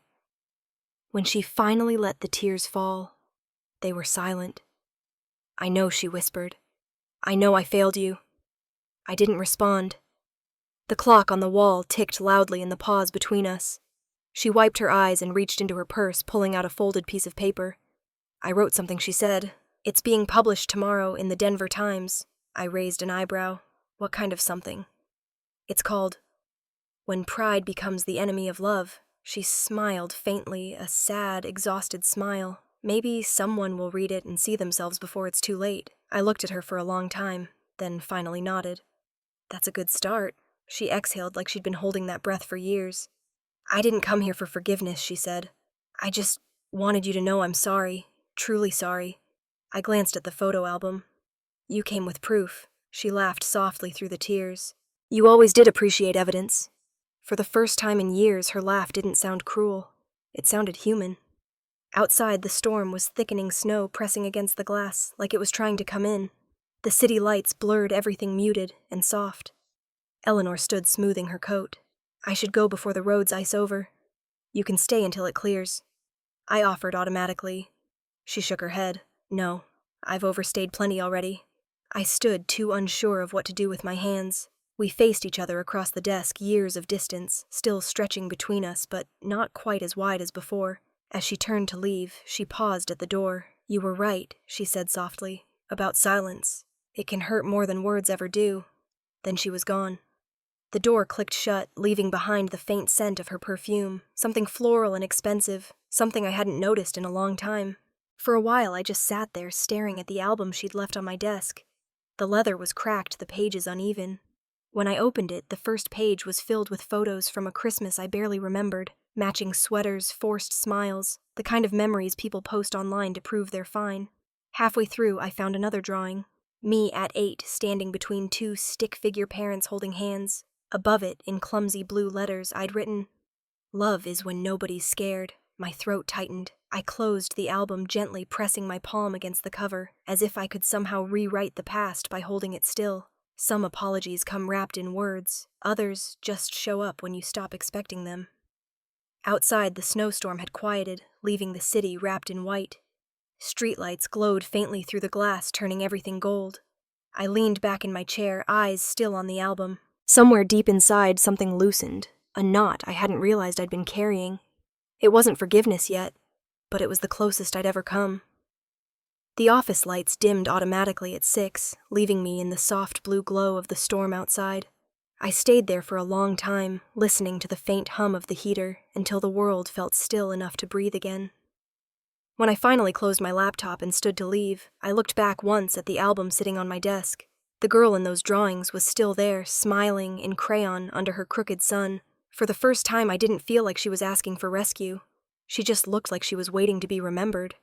When she finally let the tears fall, they were silent. "I know," she whispered. "I know I failed you." I didn't respond. The clock on the wall ticked loudly in the pause between us. She wiped her eyes and reached into her purse, pulling out a folded piece of paper. "I wrote something," she said. "It's being published tomorrow in the Denver Times." I raised an eyebrow. "What kind of something?" "It's called 'When Pride Becomes the Enemy of Love.'" She smiled faintly, a sad, exhausted smile. "Maybe someone will read it and see themselves before it's too late." I looked at her for a long time, then finally nodded. "That's a good start." She exhaled like she'd been holding that breath for years. "I didn't come here for forgiveness," she said. "I just wanted you to know I'm sorry, truly sorry." I glanced at the photo album. "You came with proof." She laughed softly through the tears. "You always did appreciate evidence." For the first time in years, her laugh didn't sound cruel. It sounded human. Outside, the storm was thickening snow pressing against the glass, like it was trying to come in. The city lights blurred everything muted and soft. Eleanor stood smoothing her coat. "I should go before the roads ice over." "You can stay until it clears." I offered automatically. She shook her head. "No, I've overstayed plenty already." I stood, too unsure of what to do with my hands. We faced each other across the desk, years of distance, still stretching between us, but not quite as wide as before. As she turned to leave, she paused at the door. "You were right," she said softly, "about silence. It can hurt more than words ever do." Then she was gone. The door clicked shut, leaving behind the faint scent of her perfume, something floral and expensive, something I hadn't noticed in a long time. For a while, I just sat there, staring at the album she'd left on my desk. The leather was cracked, the pages uneven. When I opened it, the first page was filled with photos from a Christmas I barely remembered, matching sweaters, forced smiles, the kind of memories people post online to prove they're fine. Halfway through, I found another drawing. Me at 8, standing between two stick-figure parents holding hands. Above it, in clumsy blue letters, I'd written, "Love is when nobody's scared." My throat tightened. I closed the album, gently pressing my palm against the cover, as if I could somehow rewrite the past by holding it still. Some apologies come wrapped in words, others just show up when you stop expecting them. Outside, the snowstorm had quieted, leaving the city wrapped in white. Streetlights glowed faintly through the glass, turning everything gold. I leaned back in my chair, eyes still on the album. Somewhere deep inside, something loosened, a knot I hadn't realized I'd been carrying. It wasn't forgiveness yet, but it was the closest I'd ever come. The office lights dimmed automatically at 6, leaving me in the soft blue glow of the storm outside. I stayed there for a long time, listening to the faint hum of the heater until the world felt still enough to breathe again. When I finally closed my laptop and stood to leave, I looked back once at the album sitting on my desk. The girl in those drawings was still there, smiling in crayon under her crooked sun. For the first time, I didn't feel like she was asking for rescue. She just looked like she was waiting to be remembered.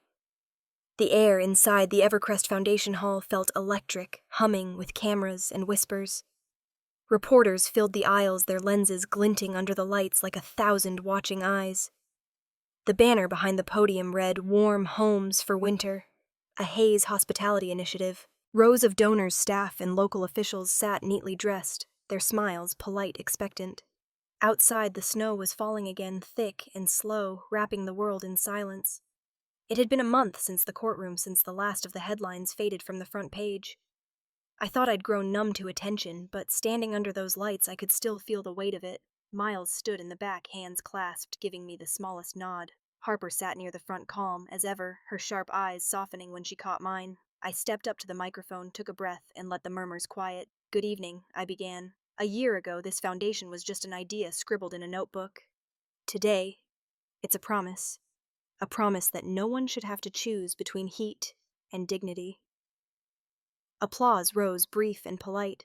The air inside the Evercrest Foundation Hall felt electric, humming with cameras and whispers. Reporters filled the aisles, their lenses glinting under the lights like 1,000 watching eyes. The banner behind the podium read, "Warm Homes for Winter," a Hayes hospitality initiative. Rows of donors, staff, and local officials sat neatly dressed, their smiles polite, expectant. Outside, the snow was falling again, thick and slow, wrapping the world in silence. It had been a month since the courtroom, since the last of the headlines faded from the front page. I thought I'd grown numb to attention, but standing under those lights, I could still feel the weight of it. Miles stood in the back, hands clasped, giving me the smallest nod. Harper sat near the front, calm as ever, her sharp eyes softening when she caught mine. I stepped up to the microphone, took a breath, and let the murmurs quiet. "Good evening," I began. "A year ago, this foundation was just an idea scribbled in a notebook. Today, it's a promise that no one should have to choose between heat and dignity." Applause rose, brief and polite.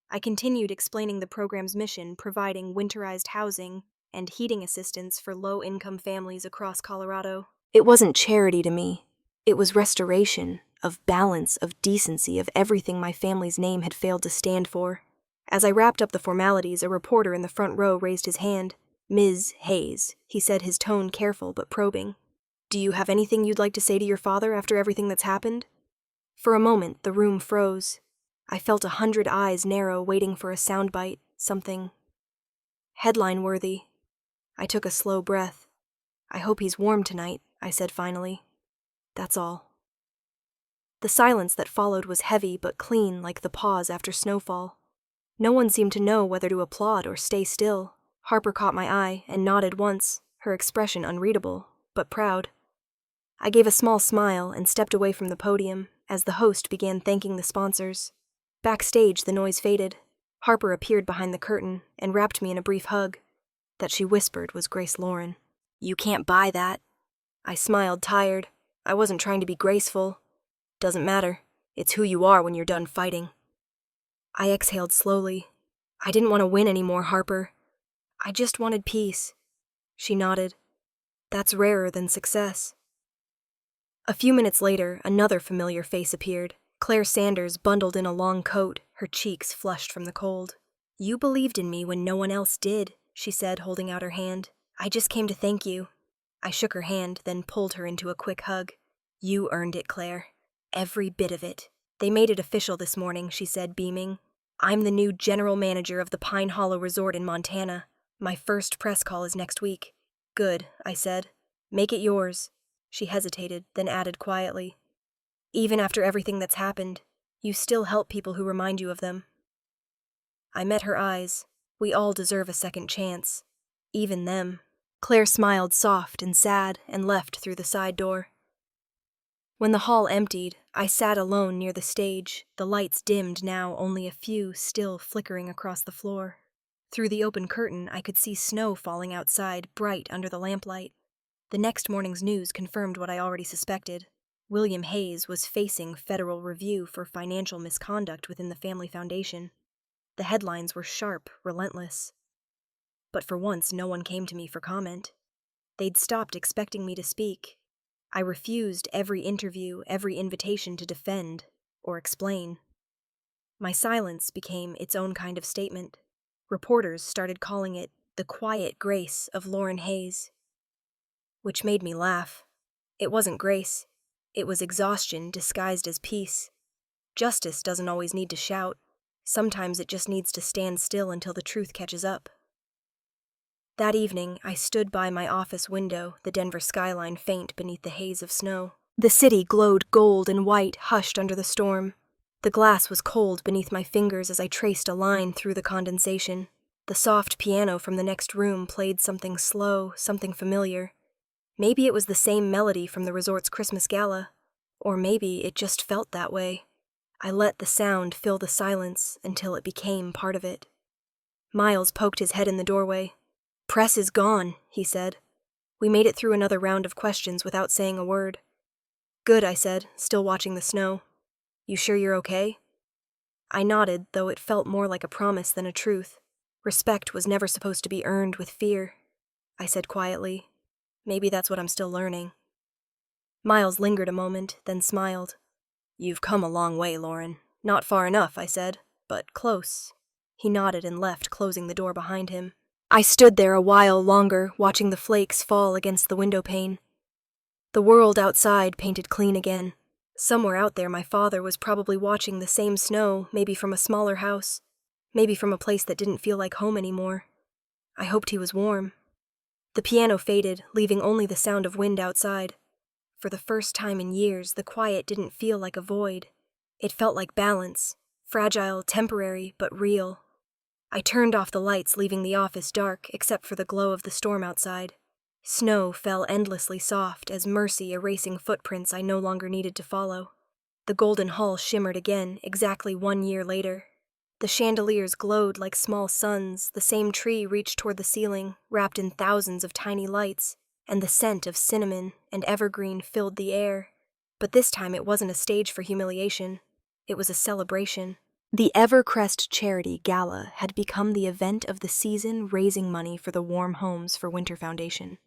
I continued explaining the program's mission, providing winterized housing and heating assistance for low-income families across Colorado. It wasn't charity to me. It was restoration, of balance, of decency, of everything my family's name had failed to stand for. As I wrapped up the formalities, a reporter in the front row raised his hand. "Ms. Hayes," he said, his tone careful but probing. "Do you have anything you'd like to say to your father after everything that's happened?" For a moment, the room froze. I felt 100 eyes narrow, waiting for a soundbite, something headline-worthy. I took a slow breath. "I hope he's warm tonight," I said finally. That's all. The silence that followed was heavy but clean, like the pause after snowfall. No one seemed to know whether to applaud or stay still. Harper caught my eye and nodded once, her expression unreadable, but proud. I gave a small smile and stepped away from the podium as the host began thanking the sponsors. Backstage, the noise faded. Harper appeared behind the curtain and wrapped me in a brief hug. That she whispered was Grace Lauren. "You can't buy that." I smiled, tired. I wasn't trying to be graceful. "Doesn't matter. It's who you are when you're done fighting." I exhaled slowly. "I didn't want to win anymore, Harper. I just wanted peace." She nodded. "That's rarer than success." A few minutes later, another familiar face appeared. Claire Sanders, bundled in a long coat, her cheeks flushed from the cold. "You believed in me when no one else did," she said, holding out her hand. "I just came to thank you." I shook her hand, then pulled her into a quick hug. "You earned it, Claire. Every bit of it. They made it official this morning," she said, beaming. "I'm the new general manager of the Pine Hollow Resort in Montana. My first press call is next week." "Good," I said. "Make it yours." She hesitated, then added quietly, "Even after everything that's happened, you still help people who remind you of them." I met her eyes. We all deserve a second chance. Even them. Claire smiled soft and sad and left through the side door. When the hall emptied, I sat alone near the stage, the lights dimmed now, only a few still flickering across the floor. Through the open curtain, I could see snow falling outside, bright under the lamplight. The next morning's news confirmed what I already suspected. William Hayes was facing federal review for financial misconduct within the family foundation. The headlines were sharp, relentless. But for once, no one came to me for comment. They'd stopped expecting me to speak. I refused every interview, every invitation to defend or explain. My silence became its own kind of statement. Reporters started calling it the quiet grace of Lauren Hayes. which made me laugh. It wasn't grace. It was exhaustion disguised as peace. Justice doesn't always need to shout. Sometimes it just needs to stand still until the truth catches up. That evening, I stood by my office window, the Denver skyline faint beneath the haze of snow. The city glowed gold and white, hushed under the storm. The glass was cold beneath my fingers as I traced a line through the condensation. The soft piano from the next room played something slow, something familiar. Maybe it was the same melody from the resort's Christmas gala, or maybe it just felt that way. I let the sound fill the silence until it became part of it. Miles poked his head in the doorway. "Press is gone," he said. We made it through another round of questions without saying a word. "Good," I said, still watching the snow. "You sure you're okay?" I nodded, though it felt more like a promise than a truth. Respect was never supposed to be earned with fear. I said quietly, "Maybe that's what I'm still learning." Miles lingered a moment, then smiled. "You've come a long way, Lauren. Not far enough," I said, "but close." He nodded and left, closing the door behind him. I stood there a while longer, watching the flakes fall against the window pane. The world outside painted clean again. Somewhere out there my father was probably watching the same snow, maybe from a smaller house, maybe from a place that didn't feel like home anymore. I hoped he was warm. The piano faded, leaving only the sound of wind outside. For the first time in years, the quiet didn't feel like a void. It felt like balance, fragile, temporary, but real. I turned off the lights, leaving the office dark, except for the glow of the storm outside. Snow fell endlessly soft, as mercy erasing footprints I no longer needed to follow. The golden hall shimmered again, exactly 1 year later. The chandeliers glowed like small suns, the same tree reached toward the ceiling, wrapped in thousands of tiny lights, and the scent of cinnamon and evergreen filled the air. But this time it wasn't a stage for humiliation. It was a celebration. The Evercrest Charity Gala had become the event of the season, raising money for the Warm Homes for Winter Foundation.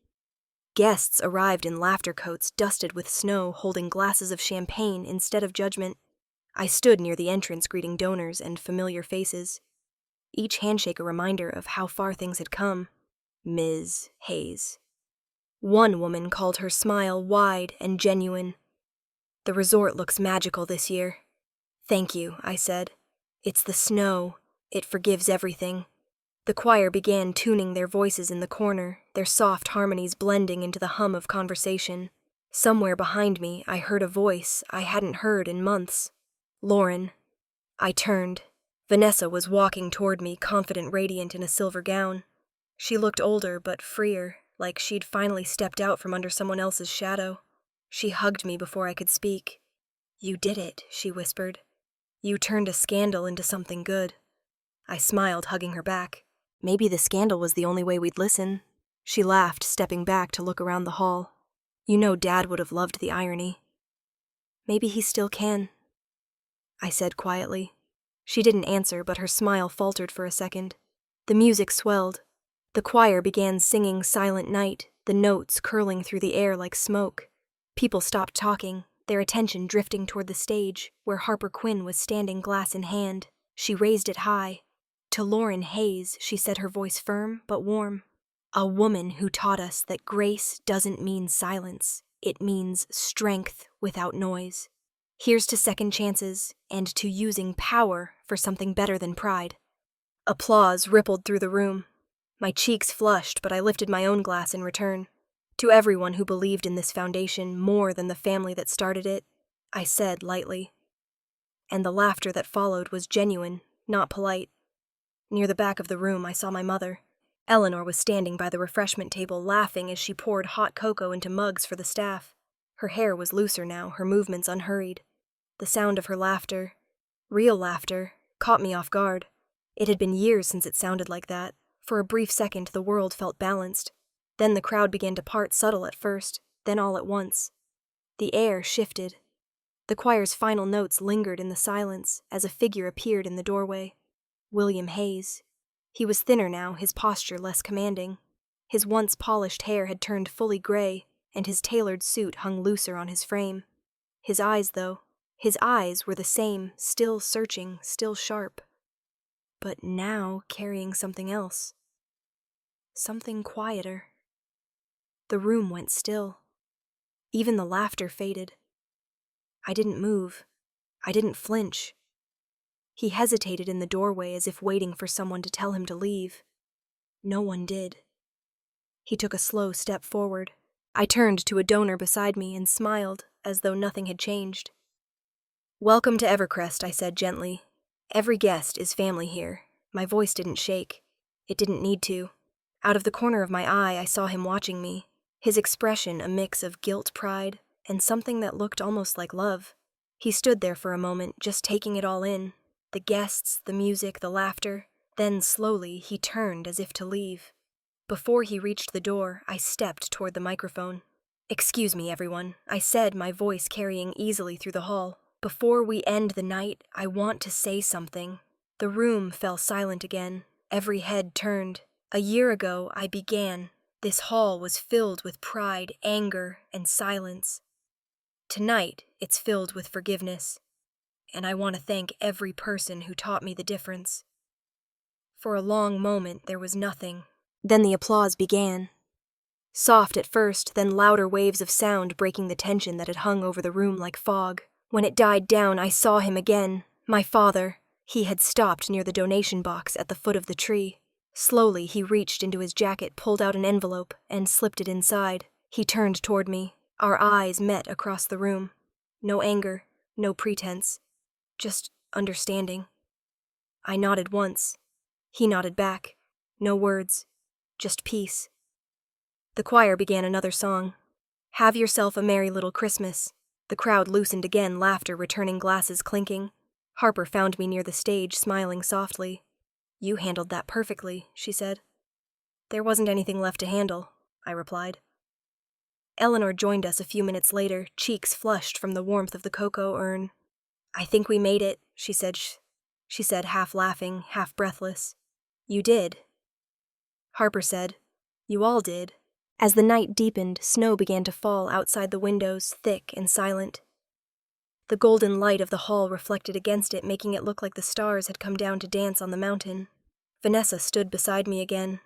Guests arrived in laughter coats dusted with snow, holding glasses of champagne instead of judgment. I stood near the entrance greeting donors and familiar faces, each handshake a reminder of how far things had come. Ms. Hayes. One woman called her smile wide and genuine. "The resort looks magical this year." "Thank you," I said. "It's the snow. It forgives everything." The choir began tuning their voices in the corner, their soft harmonies blending into the hum of conversation. Somewhere behind me, I heard a voice I hadn't heard in months. "Lauren." I turned. Vanessa was walking toward me, confident, radiant in a silver gown. She looked older but freer, like she'd finally stepped out from under someone else's shadow. She hugged me before I could speak. "You did it," she whispered. "You turned a scandal into something good." I smiled, hugging her back. Maybe the scandal was the only way we'd listen. She laughed, stepping back to look around the hall. "You know Dad would have loved the irony." "Maybe he still can," I said quietly. She didn't answer, but her smile faltered for a second. The music swelled. The choir began singing Silent Night, the notes curling through the air like smoke. People stopped talking, their attention drifting toward the stage, where Harper Quinn was standing glass in hand. She raised it high. To Lauren Hayes, she said, her voice firm but warm. "A woman who taught us that grace doesn't mean silence. It means strength without noise. Here's to second chances, and to using power for something better than pride." Applause rippled through the room. My cheeks flushed, but I lifted my own glass in return. "To everyone who believed in this foundation more than the family that started it," I said lightly. And the laughter that followed was genuine, not polite. Near the back of the room, I saw my mother. Eleanor was standing by the refreshment table, laughing as she poured hot cocoa into mugs for the staff. Her hair was looser now, her movements unhurried. The sound of her laughter, real laughter, caught me off guard. It had been years since it sounded like that. For a brief second, the world felt balanced. Then the crowd began to part, subtle at first, then all at once. The air shifted. The choir's final notes lingered in the silence as a figure appeared in the doorway. William Hayes. He was thinner now, his posture less commanding. His once polished hair had turned fully gray, and his tailored suit hung looser on his frame. His eyes were the same, still searching, still sharp. But now carrying something else. Something quieter. The room went still. Even the laughter faded. I didn't move. I didn't flinch. He hesitated in the doorway as if waiting for someone to tell him to leave. No one did. He took a slow step forward. I turned to a donor beside me and smiled as though nothing had changed. "Welcome to Evercrest," I said gently. "Every guest is family here." My voice didn't shake. It didn't need to. Out of the corner of my eye, I saw him watching me, his expression a mix of guilt, pride, and something that looked almost like love. He stood there for a moment, just taking it all in. The guests, the music, the laughter. Then, slowly, he turned as if to leave. Before he reached the door, I stepped toward the microphone. "Excuse me, everyone," I said, my voice carrying easily through the hall. "Before we end the night, I want to say something." The room fell silent again. Every head turned. A year ago, I began. This hall was filled with pride, anger, and silence. Tonight, it's filled with forgiveness. And I want to thank every person who taught me the difference. For a long moment, there was nothing. Then the applause began. Soft at first, then louder waves of sound breaking the tension that had hung over the room like fog. When it died down, I saw him again. My father. He had stopped near the donation box at the foot of the tree. Slowly, he reached into his jacket, pulled out an envelope, and slipped it inside. He turned toward me. Our eyes met across the room. No anger, no pretense. Just understanding. I nodded once. He nodded back. No words. Just peace. The choir began another song. "Have yourself a merry little Christmas." The crowd loosened again, laughter returning, glasses clinking. Harper found me near the stage, smiling softly. "You handled that perfectly," she said. "There wasn't anything left to handle," I replied. Eleanor joined us a few minutes later, cheeks flushed from the warmth of the cocoa urn. "I think we made it," she said, half laughing, half breathless. "You did." Harper said, "You all did." As the night deepened, snow began to fall outside the windows, thick and silent. The golden light of the hall reflected against it, making it look like the stars had come down to dance on the mountain. Vanessa stood beside me again.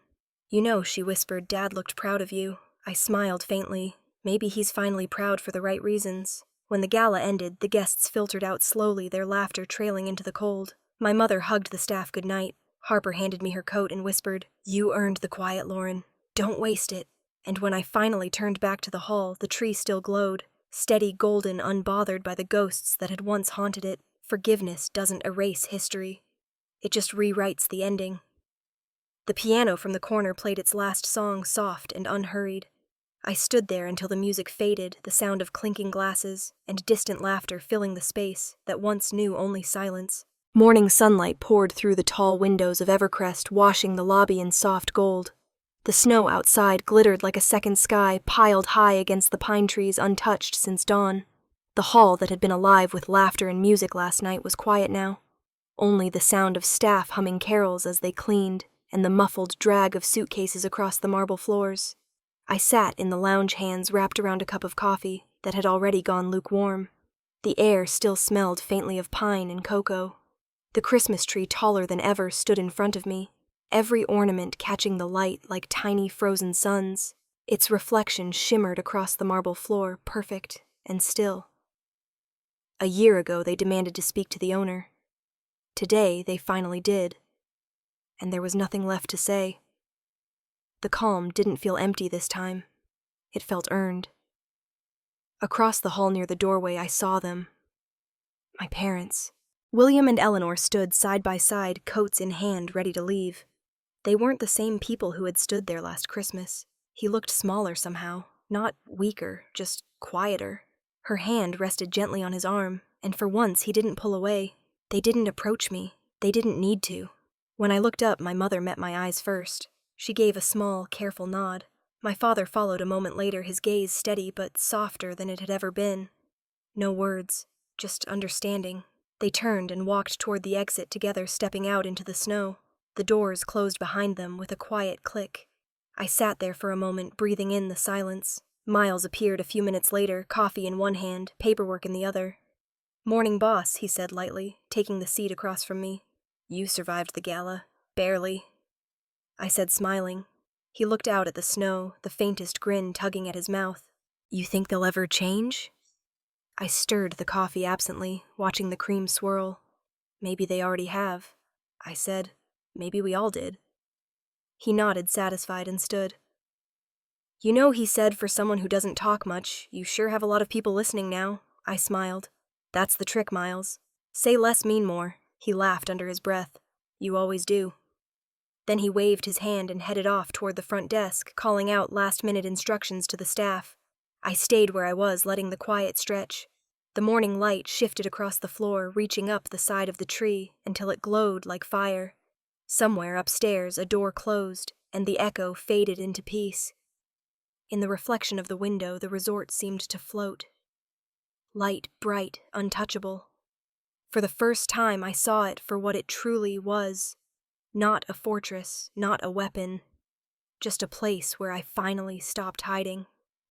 "You know," she whispered, "Dad looked proud of you." I smiled faintly. Maybe he's finally proud for the right reasons. When the gala ended, the guests filtered out slowly, their laughter trailing into the cold. My mother hugged the staff goodnight. Harper handed me her coat and whispered, "You earned the quiet, Lauren. Don't waste it." And when I finally turned back to the hall, the tree still glowed, steady, golden, unbothered by the ghosts that had once haunted it. Forgiveness doesn't erase history. It just rewrites the ending. The piano from the corner played its last song, soft and unhurried. I stood there until the music faded, the sound of clinking glasses and distant laughter filling the space that once knew only silence. Morning sunlight poured through the tall windows of Evercrest, washing the lobby in soft gold. The snow outside glittered like a second sky, piled high against the pine trees untouched since dawn. The hall that had been alive with laughter and music last night was quiet now. Only the sound of staff humming carols as they cleaned, and the muffled drag of suitcases across the marble floors. I sat in the lounge, hands wrapped around a cup of coffee that had already gone lukewarm. The air still smelled faintly of pine and cocoa. The Christmas tree, taller than ever, stood in front of me, every ornament catching the light like tiny frozen suns. Its reflection shimmered across the marble floor, perfect and still. A year ago, they demanded to speak to the owner. Today, they finally did. And there was nothing left to say. The calm didn't feel empty this time. It felt earned. Across the hall near the doorway, I saw them. My parents. William and Eleanor stood side by side, coats in hand, ready to leave. They weren't the same people who had stood there last Christmas. He looked smaller somehow, not weaker, just quieter. Her hand rested gently on his arm, and for once he didn't pull away. They didn't approach me. They didn't need to. When I looked up, my mother met my eyes first. She gave a small, careful nod. My father followed a moment later, his gaze steady but softer than it had ever been. No words, just understanding. They turned and walked toward the exit together, stepping out into the snow. The doors closed behind them with a quiet click. I sat there for a moment, breathing in the silence. Miles appeared a few minutes later, coffee in one hand, paperwork in the other. "Morning, boss," he said lightly, taking the seat across from me. "You survived the gala. Barely," I said, smiling. He looked out at the snow, the faintest grin tugging at his mouth. You think they'll ever change? I stirred the coffee absently, watching the cream swirl. Maybe they already have. I said, maybe we all did. He nodded, satisfied, and stood. You know, he said, for someone who doesn't talk much, you sure have a lot of people listening now. I smiled. That's the trick, Miles. Say less, mean more. He laughed under his breath. You always do. Then he waved his hand and headed off toward the front desk, calling out last-minute instructions to the staff. I stayed where I was, letting the quiet stretch. The morning light shifted across the floor, reaching up the side of the tree until it glowed like fire. Somewhere upstairs, a door closed, and the echo faded into peace. In the reflection of the window, the resort seemed to float. Light, bright, untouchable. For the first time, I saw it for what it truly was. Not a fortress, not a weapon. Just a place where I finally stopped hiding.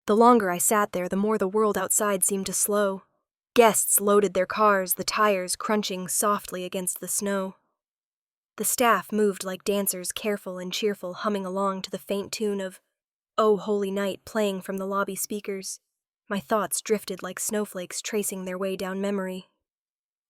The longer I sat there, the more the world outside seemed to slow. Guests loaded their cars, the tires crunching softly against the snow. The staff moved like dancers, careful and cheerful, humming along to the faint tune of "Oh Holy Night" playing from the lobby speakers. My thoughts drifted like snowflakes tracing their way down memory.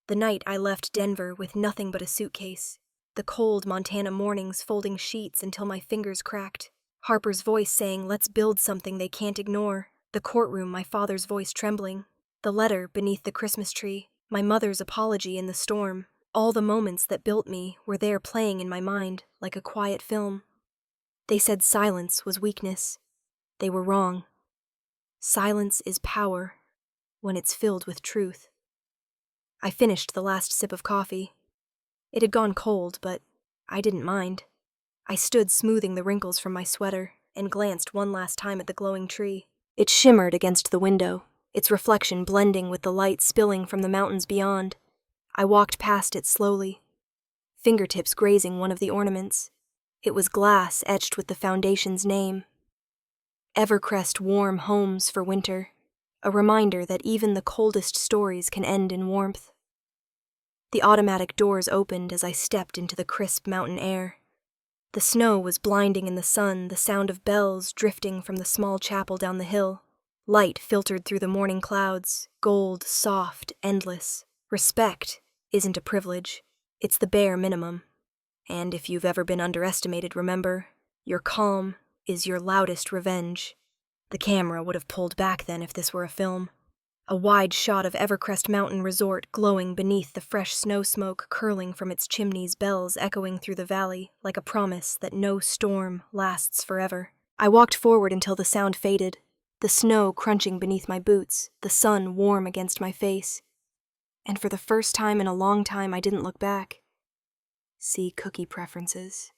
The night I left Denver with nothing but a suitcase. The cold Montana mornings folding sheets until my fingers cracked. Harper's voice saying, let's build something they can't ignore. The courtroom, my father's voice trembling. The letter beneath the Christmas tree. My mother's apology in the storm. All the moments that built me were there playing in my mind like a quiet film. They said silence was weakness. They were wrong. Silence is power when it's filled with truth. I finished the last sip of coffee. It had gone cold, but I didn't mind. I stood smoothing the wrinkles from my sweater and glanced one last time at the glowing tree. It shimmered against the window, its reflection blending with the light spilling from the mountains beyond. I walked past it slowly, fingertips grazing one of the ornaments. It was glass etched with the foundation's name. Evercrest Warm Homes for Winter, a reminder that even the coldest stories can end in warmth. The automatic doors opened as I stepped into the crisp mountain air. The snow was blinding in the sun, the sound of bells drifting from the small chapel down the hill. Light filtered through the morning clouds, gold, soft, endless. Respect isn't a privilege, it's the bare minimum. And if you've ever been underestimated, remember, your calm is your loudest revenge. The camera would have pulled back then if this were a film. A wide shot of Evercrest Mountain Resort glowing beneath the fresh snow smoke curling from its chimneys, bells echoing through the valley like a promise that no storm lasts forever. I walked forward until the sound faded, the snow crunching beneath my boots, the sun warm against my face. And for the first time in a long time, I didn't look back. See cookie preferences.